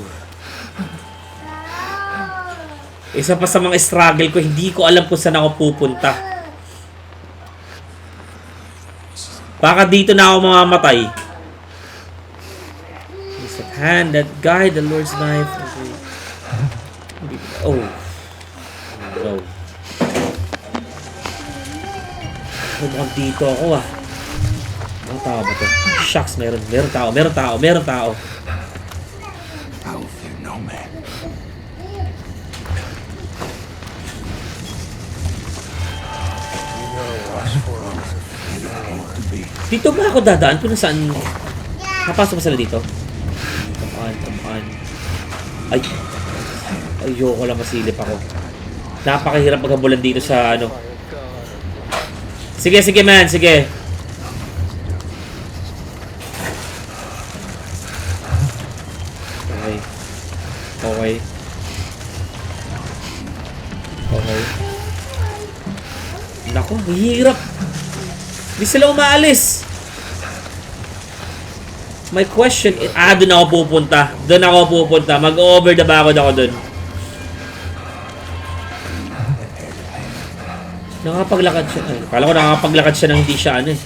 Isa pa sa mga struggle ko, hindi ko alam kung saan ako pupunta. Baka dito na ako mamamatay. Is that hand, that guy, the Lord's knife. Okay. Oh. No. Mukhang dito ako ah. Ano tao ba to? Shucks, meron tao. I will fear no man. Dito ba ako dadaan? Kung saan? Napasok ba sila dito? Tamaan. Ay. Ayoko lang masilip ako. Napakahirap maghabulan dito sa ano. Sige man, sige. Okay. Naku, hirap. Hindi sila umaalis. My question is, doon ako pupunta. Mag-over the background ako doon. Nakapaglakad siya. Kala ko nakapaglakad siya nang hindi siya ano eh.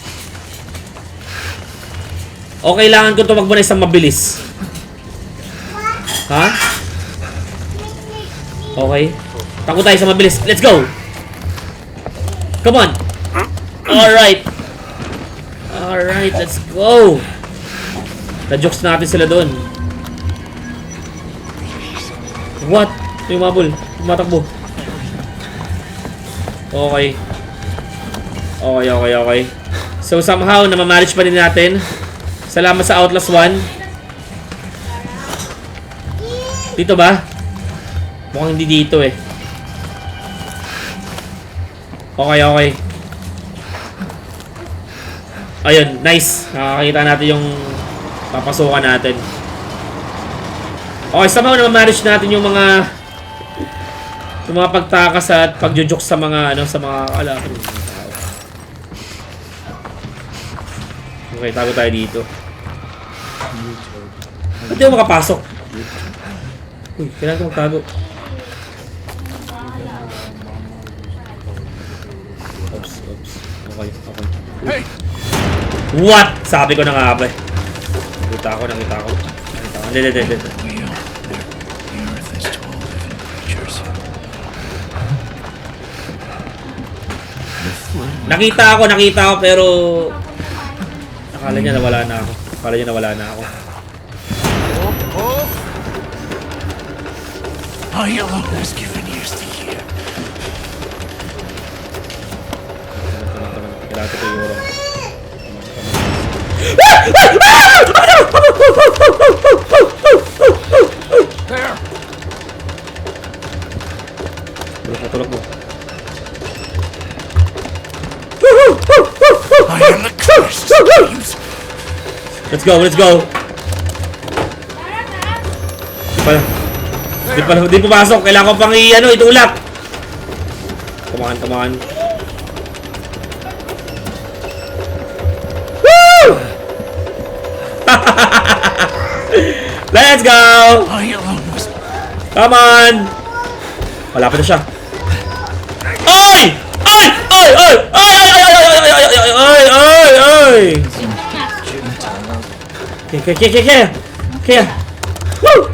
O kailangan ko tumakbo na isang mabilis. Ha? Okay. Takbo tayo sa mabilis. Let's go! Come on! Alright, let's go! Na-jokes natin sila doon. What? Yung mabul. Tumatakbo. Okay. So somehow, namamanage pa rin natin. Salamat sa Outlast 1. Dito ba? Mukhang hindi dito eh. Okay. Ayun, nice. Nakakita natin yung papasukan natin. Okay, somehow na-manage natin yung mga pagtakas at pagjujuk sa mga kalaban. Okay, tago tayo dito. Hindi ako makapasok. Uy, kailangan ko magtago. Oops. Okay. Hey! What? Sabi ko na nga ba. Nakita ko. Hindi. Nakita ko pero akala niya nawala na ako. I alone was given ears to hear. Kailangan ko yung orong. There! Tulog mo. I am the curse of games. Let's go. Di pumasok. Kailangan ko pang itulak. Come on. Woo! Let's go! I alone was... Come on! Malapit na siya. Ay! Kaya. Woo!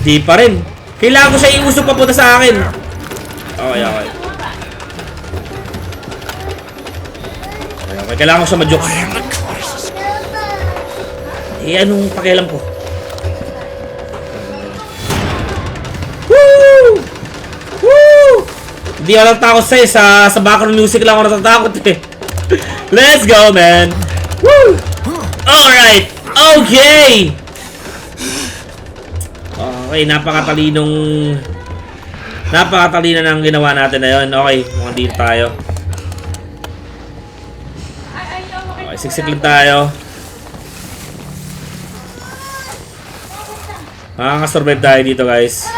Di pa rin. Kailangan ko siya iusok papunta sa akin. Okay. Kailangan ko siya ma-jokes. Anong pakialam ko? Hindi ako natatakot sa'yo. Sa background music lang ako natatakot eh. Let's go, man. Woo! Alright. Okay. Okay, napakatalino ng ginawa natin na yun. Okay, mukhang dito tayo. Okay, siksik lang tayo. Makakasurvive tayo dito, guys.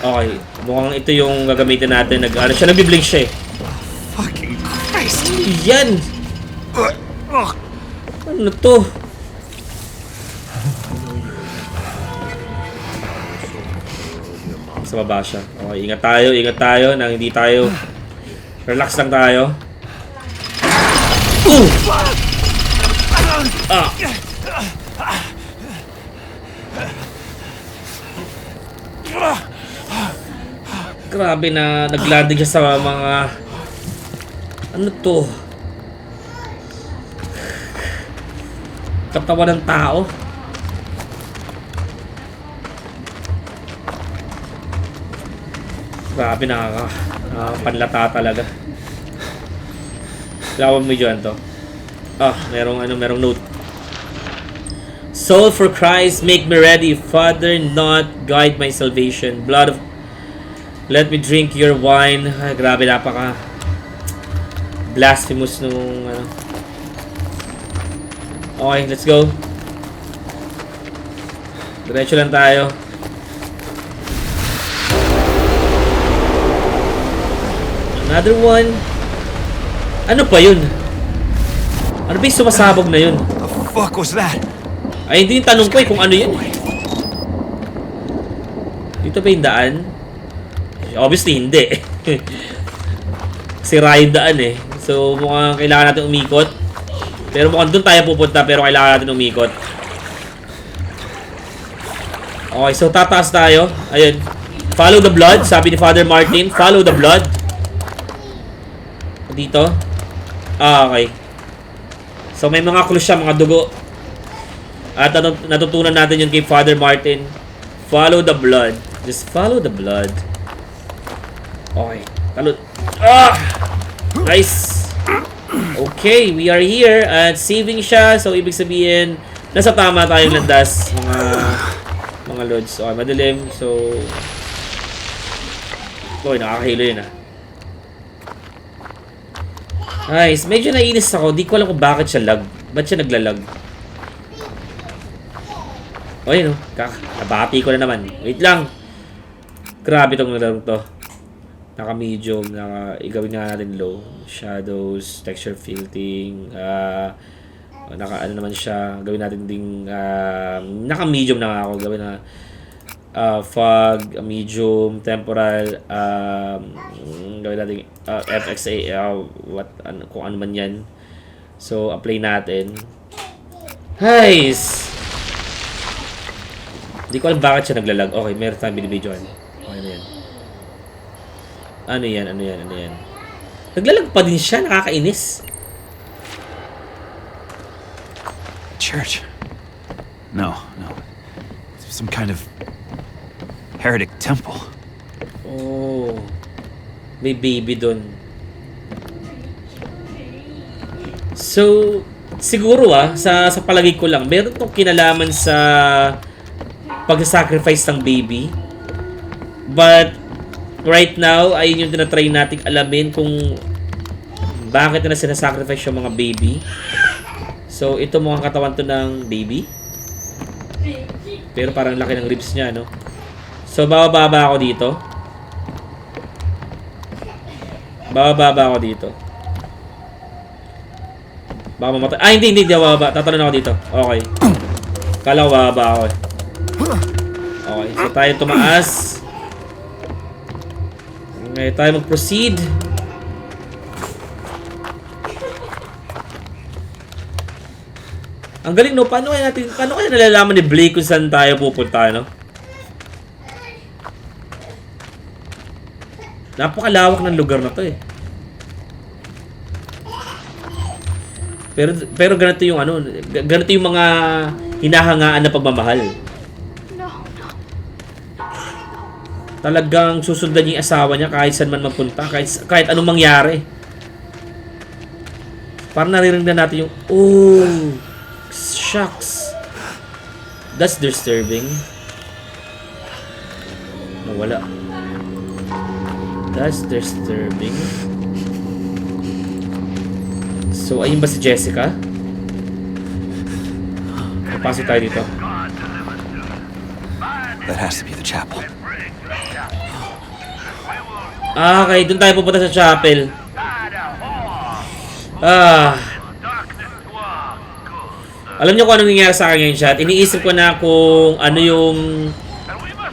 Okay, mukhang ito yung gagamitin natin. Ano siya, nabiblink siya eh. Fucking Christ! Yan! Ano to? Sa baba siya. Okay, ingat tayo nang hindi tayo. Relax lang tayo. Ah! Grabe na naglanding siya sa mga... Ano to? Katawan ng tao? Grabe, panlata talaga. Lawan mo dyan to. Merong note. Soul for Christ, make me ready. Father, not guide my salvation. Blood of... Let me drink your wine. Ay, grabe, napaka blasphemous nung ano. Okay, let's go. Diretso lang tayo. Another one. Ano pa yun? Ano ba yung sumasabog na yun? The fuck was that? Ay, hindi yung tanong ko eh kung ano yun. Dito ba yung daan? Obviously, hindi. Sira yung daan eh. So, mukhang kailangan natin umikot. Pero mukhang doon tayo pupunta, pero kailangan natin umikot. Okay, so tataas tayo. Ayun. Follow the blood, sabi ni Father Martin. Follow the blood. Dito. Okay. So, may mga clues siya, mga dugo. At natutunan natin yun kay Father Martin. Follow the blood. Just follow the blood. Okay. Talot. Nice. Okay, we are here at saving siya. So, ibig sabihin, nasa tama tayong landas, mga lods. Okay, madilim. So, nakakahilo yun ah. Nice. Medyo nainis ako. Di ko alam kung bakit siya lag. Ba't siya naglalag? O yun o. Nabati ko na naman. Wait lang. Grabe itong nalaro to. Naka-medium. Igawin nga natin low. Shadows. Texture filtering. Ano naman siya. Gawin natin ding naka-medium na ako. Gawin na fog, medium, temporal, gawin natin FXA, kung ano man yan. So, apply natin. Nice! Hindi ko alam bakit siya naglalag. Okay, meron tayong binibidyoan. Okay, ano yan? Ano yan? Naglalag pa din siya, nakakainis. Church? No. Some kind of heretic temple. Oh, may baby doon. So, siguro sa palagay ko lang, meron tong kinalaman sa pag-sacrifice ng baby. But right now, ayun yung tinatry nating alamin kung bakit na sinasacrifice yung mga baby. So, ito mukhang katawan to ng baby. Pero parang laki ng ribs niya, no? So, bababa ako dito. Baka mamatay. Hindi bababa. Tatalon ako dito. Okay. Kala ko bababa ako eh. Okay, so tayo tumaas. Okay, tayo mag-proceed. Ang galing, no? Paano kaya nalalaman ni Blake kung saan tayo pupunta, no? Napakalawak ng lugar na to eh. Pero ganito yung ano, ganito yung mga hinahangaan na pagmamahal. Talagang susundan niya yung asawa niya kahit saan man magpunta, kahit anong mangyari. Parang naririnig na natin yung, oh, shucks. That's disturbing. Nawala. That's disturbing. So, ayun ba si Jessica? Papasok tayo dito. That has to be the chapel. Okay, doon tayo pupunta sa chapel. Alam niyo kung anong nangyayari sa akin ngayon, chat? Iniisip ko na kung ano yung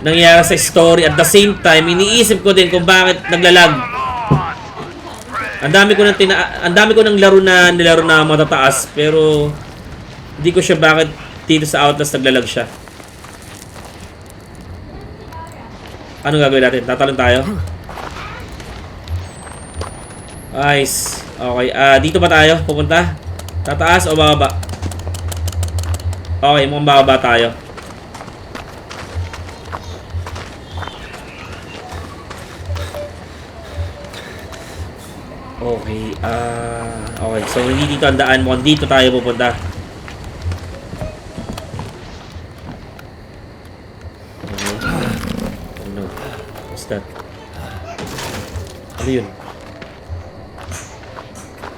nangyayari sa story. At the same time, iniisip ko din kung bakit naglalag. Ang dami ko ng laro na nilaro na matataas, pero hindi ko siya bakit dito sa Outlast naglalag siya. Anong gagawin natin? Tatalon tayo? Nice. Okay, dito ba tayo pupunta? Tataas o bababa? Okay, mukhang bababa tayo. Okay, okay, so hindi dito ang daan. Mukhang dito tayo pupunta. Okay. Oh no. What's that? Ano yun?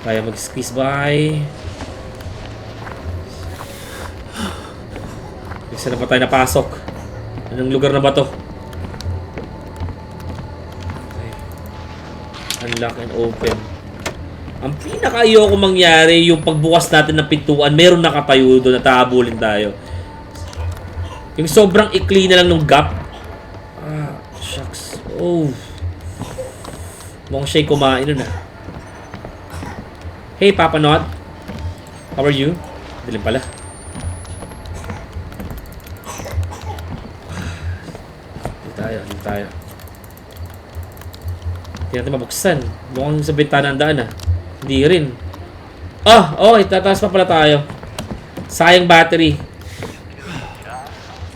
Kaya mag-squeeze by. Isa na pa tayo napasok. Anong lugar na ba to? Okay. Unlock and open. Ang pinaka-ayoko mangyari yung pagbukas natin ng pintuan, meron nakatayo doon at hahabulin tayo. Yung sobrang ikli na lang ng gap. Shucks. Oh. Mukhang siya'y kumain nun ah. Hey, Papa Not. How are you? Dilim pala. Dito tayo. Hindi natin mabuksan. Mukhang sa bintana ang daan ah. Hindi rin. Okay. Tataas pa pala tayo. Sayang battery.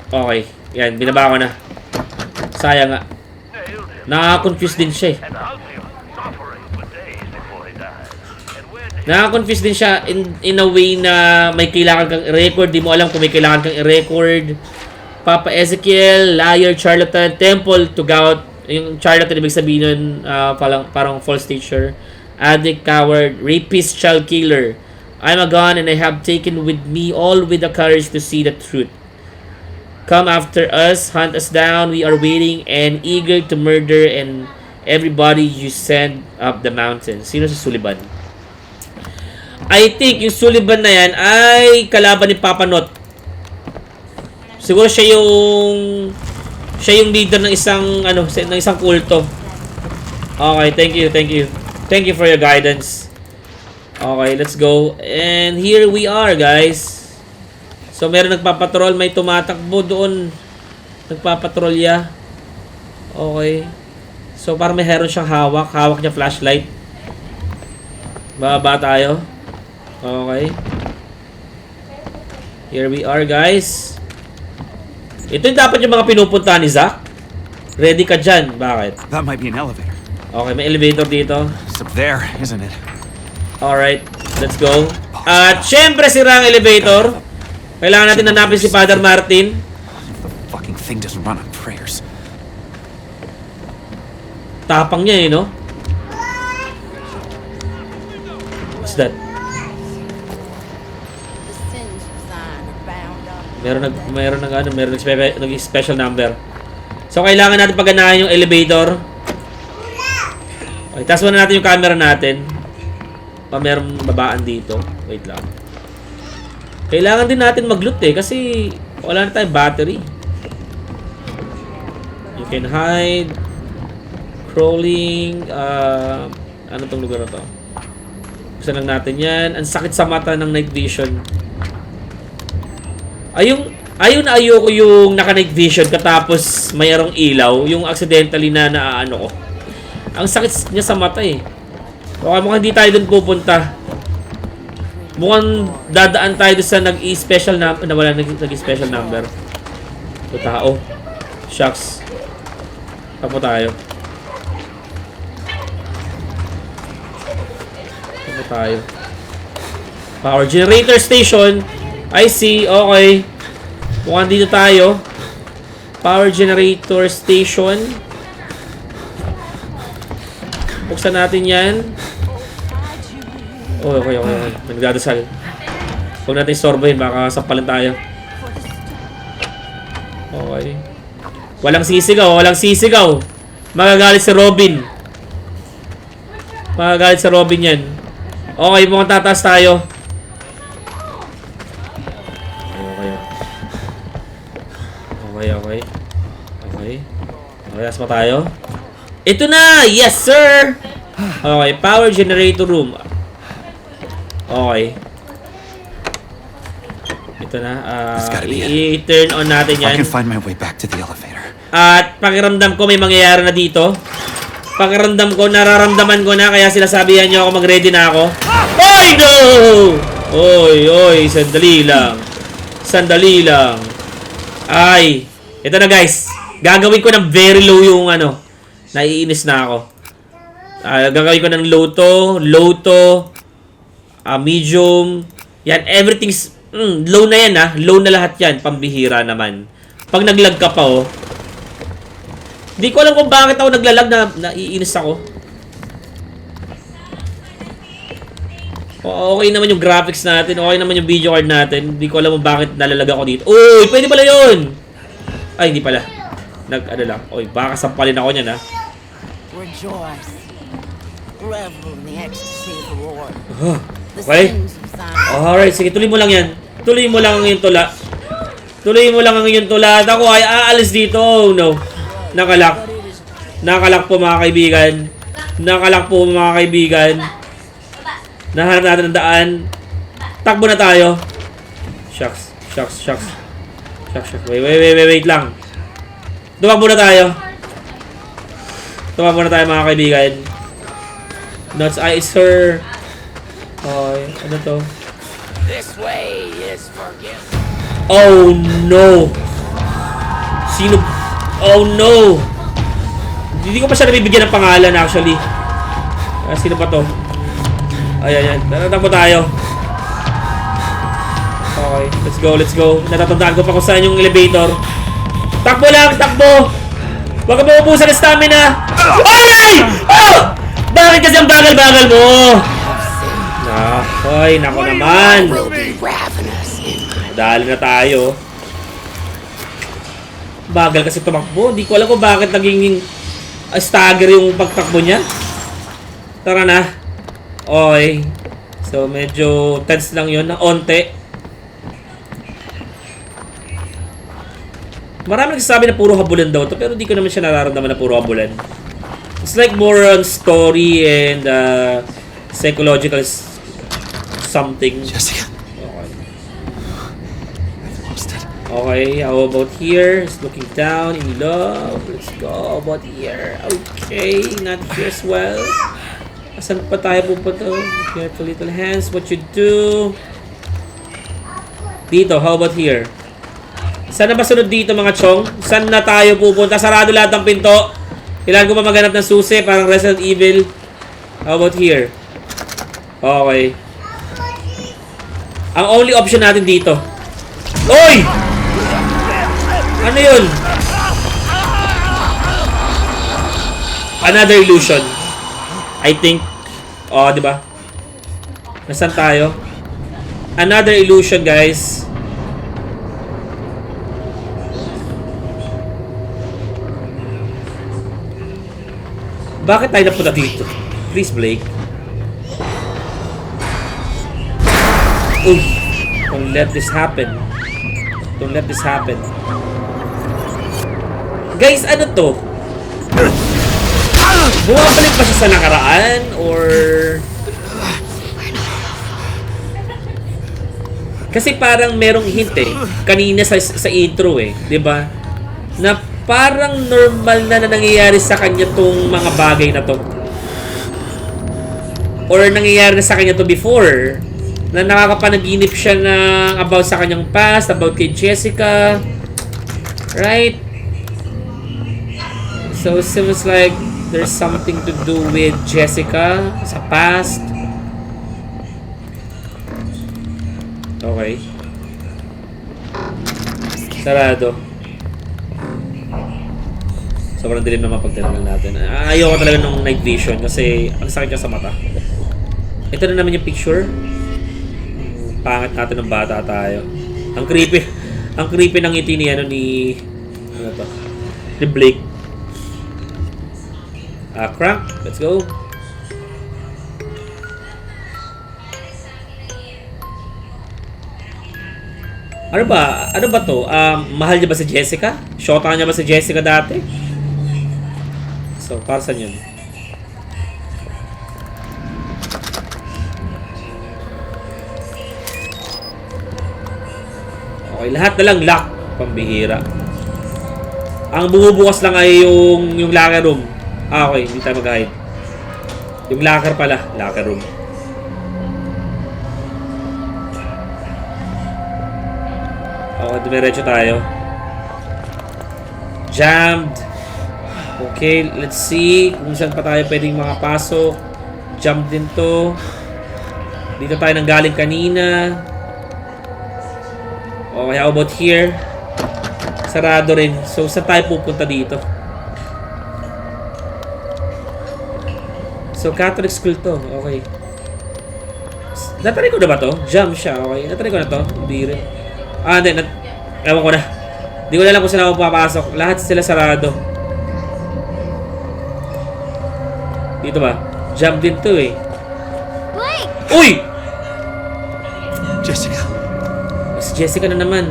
Okay. Yan, binaba ko na. Sayang nga. Nakaka-confuse din siya eh. Nakaka-confuse din siya in a way na may kailangan kang i-record. Di mo alam kung may kailangan kang i-record. Papa Ezekiel, liar, charlatan, temple to gout. Yung charlatan, ibig sabihin nun, parang false teacher. Addict, coward, rapist, child killer. I'm a gun and I have taken with me all with the courage to see the truth. Come after us, hunt us down. We are waiting and eager to murder and everybody you send up the mountain. Sino si Sullivan? I think yung Sullivan na yan ay kalaban ni Papa Not. Siguro siya yung leader ng isang kulto. Okay, thank you. Thank you for your guidance. Okay, let's go. And here we are, guys. So meron nagpapatrol, may tumatakbo doon. Nagpapatrolya. Okay. So parang meron siyang hawak niya flashlight. Bababa tayo. Okay. Here we are, guys. Ito yung dapat yung mga pinupuntahan ni Zack. Ready ka dyan. Bakit? That might be an elevator. Okay, may elevator dito. It's up there, isn't it? Alright, let's go. At syempre sira ang elevator. Kailangan natin hanapin si Father Martin. The fucking thing doesn't run on prayers. Tapang niya eh, no? What's that? Meron ng special number. So kailangan natin pagganahan yung elevator. Okay, taas muna natin yung camera natin. Merong babaan dito. Wait lang. Kailangan din natin mag-loot eh kasi wala na tayong battery. You can hide. Crawling. Ano tong lugar na to? Buksan lang natin yan. Ang sakit sa mata ng night vision. Ayoko yung naka-night vision katapos mayroong ilaw, yung accidentally na naaano ko. Ang sakit niya sa mata eh. Okay, mukhang hindi tayo dun pupunta. Mukhang dadaan tayo doon sa nag-i-special na wala nag-i-special number. Ito tao. Shucks. Tapo tayo. Tapo tayo. Power generator station. I see. Okay. Mukhang dito tayo. Power generator station. Buksan natin yan. Oh, okay. Nagdadasal. Huwag natin istorbohin. Baka sampalan tayo. Okay. Walang sisigaw. Magagalit si Robin. Yan. Okay, mukhang tataas tayo. Okay. Taas pa tayo. Ito na! Yes, sir! Okay, power generator room. Okay. Ito na. I-turn on natin yan. I can find my way back to the elevator. At pakiramdam ko may mangyayari na dito. Pakiramdam ko, nararamdaman ko na. Kaya sila sabihan nyo ako, mag-ready na ako. Oy, no! Oy, sandali lang. Ay, ito na guys. Gagawin ko ng very low yung naiinis na ako. Gagawin ko ng low to, medium. Yan, everything's low na yan Low na lahat yan. Pambihira naman. Pag naglag ka pa Hindi ko alam kung bakit ako naglalag na naiinis ako. Okay naman yung graphics natin. Okay naman yung video card natin. Hindi ko alam kung bakit nalalag ako dito. Uy! Pwede pala yun! Ay, hindi pala. Lang. Uy, baka sampalin ako niyan Rejoice. Revel in the ecstasy of the Lord. Okay. Alright, sige. Tuloy mo lang yan. Tuloy mo lang ang iyong tula. At ako ay aalis dito. Oh, no. Nakalak po mga kaibigan. Nahanap natin ang daan. Takbo na tayo. Shucks. Wait lang. Tumakbo na tayo mga kaibigan. Nuts Eyes, sir. Okay, ano to? This way is forgiven. Oh no! Oh no! Hindi ko pa siya nabibigyan ng pangalan actually. Sino pa to? Ayan. Tatakbo tayo. Okay, let's go. Natatandaan ko pa kung saan yung elevator. Takbo lang! Huwag ka maubusan ng stamina! Aray! Oh! Bakit kasi ang bagal-bagal mo? Nako naman. Dali na tayo. Bagal kasi tumakbo. Di ko alam kung bakit naging stagger yung pagtakbo niya. Tara na. Okay. So, medyo tense lang yun. Onte. Marami nagsasabi na puro habulan daw to, pero di ko naman siya nararamdaman na puro habulan. It's like more on story and psychological something. Jessica. Okay, how about here? It's looking down in love. Let's go. How about here? Okay, not here as well. Asan pa tayo pupunta? Careful little hands. What you do? Dito, how about here? Saan na ba sunod dito mga chong? Saan na tayo pupunta? Sarado lahat ng pinto. Kailangan ko pa maghanap ng susi, parang Resident Evil. How about here? Okay. Ang only option natin dito. Oy! Ano yun? Another illusion. I think. Oh, di ba? Nasaan tayo? Another illusion, guys. Bakit tayo napunta dito? Please, Blake. Don't let this happen. Guys, ano to? Bumabalik pa siya sa nakaraan? Or... Kasi parang merong hint kanina sa intro diba? Na parang normal na nangyayari sa kanya tong mga bagay na to. Or nangyayari na sa kanya to before. na nakakapanaginip siya na about sa kanyang past, about kay Jessica. Right? So, it seems like there's something to do with Jessica sa past. Okay. Sarado. Sobrang dilim naman pagtinanong natin. Ayoko talaga ng night vision kasi ang sakit niya sa mata. Ito na naman yung picture. Pangit natin ng bata tayo. Ang creepy. Ang creepy ng ngiti ni ano to? Ni Blake. Crank. Let's go. Ano ba? Ano ba to? Mahal niya ba si Jessica? Shota niya ba si Jessica dati? So, para saan yun? Okay, lahat na lang lock. Pambihira. Ang bumubukas lang ay yung locker room. Okay, hindi tayo mag-hide. Yung locker pala. Locker room. Okay, dumiretso tayo. Jammed. Okay, let's see kung saan pa tayo pwedeng makapasok. Jump din to. Dito tayo nang galing kanina. Okay, how about here? Sarado rin. So, saan tayo pupunta dito? So, Catholic school to. Okay. Natry ko na ba to? Jump siya. Okay. Natry ko na to. Hindi rin. Hindi. Ewan ko na. Hindi ko na alam kung saan ako papasok. Lahat sila sarado. Dito ba? Jump din to eh. Blake! Uy! Jessica. Si Jessica na naman.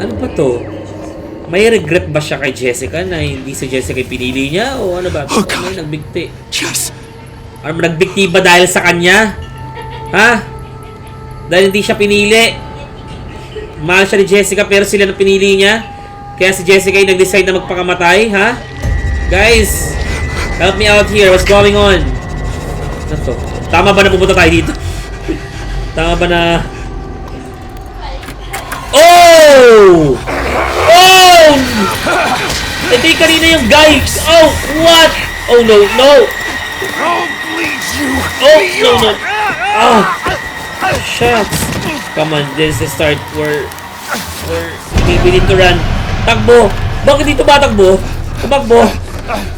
Ano ba to? May regret ba siya kay Jessica na hindi si Jessica yung pinili niya? O ano ba? Oh, God. May nagbigti. Yes. Ano, nagbigti ba dahil sa kanya? Ha? Dahil hindi siya pinili? Mahal siya ni Jessica pero sila na pinili niya? Kaya si Jessica yung nag-decide na magpakamatay? Ha? Guys! Help me out here. What's going on? Ano to? Tama ba na pupunta tayo dito? Tama ba na... Oh! Oh! Hindi kanina yung guy. Oh, what? Oh, no, no. Oh, no, no. Oh, shucks. Come on, this is the start. We need to run. Takbo. Bakit dito ba takbo? Tumakbo.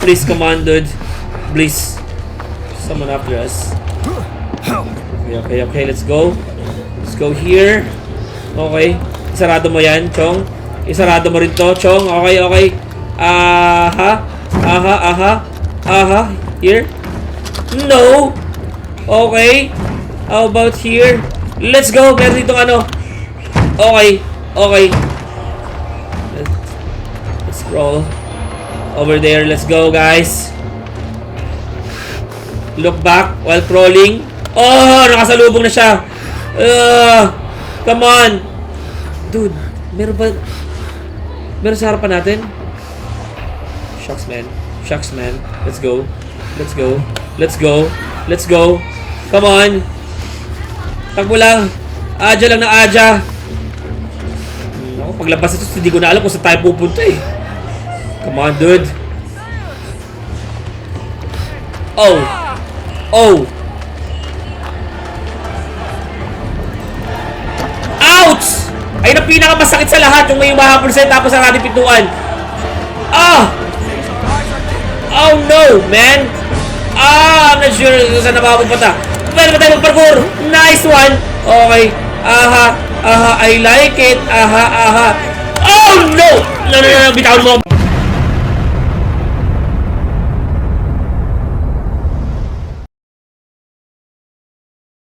Please, come on, dude. Please. Someone after us. Okay, let's go. Let's go here. Okay. Isarado mo yan, Chong. Isarado mo rin to, Chong. Okay. Aha. Here. No. Okay. How about here? Let's go. Meron ditong ano. Okay. Let's roll. Over there. Let's go, guys. Look back while crawling. Oh, nakasalubong na siya. Come on. Dude, meron ba? Meron sa harapan natin? Shucks, man. Let's go. Come on. Takbo lang. Adya lang na adya. Paglabas ito, hindi ko na alam kung saan tayo pupunta eh. Come on, dude. Oh. Ouch! Ay, ang pinakamasakit sa lahat yung may umahabol sa'yo tapos ang ating pintuan. Oh no, man. I'm not sure kung saan napapunta. Pwede ba tayo mag-parkour? Nice one. Okay. I like it. Oh no! No, bitawan mo.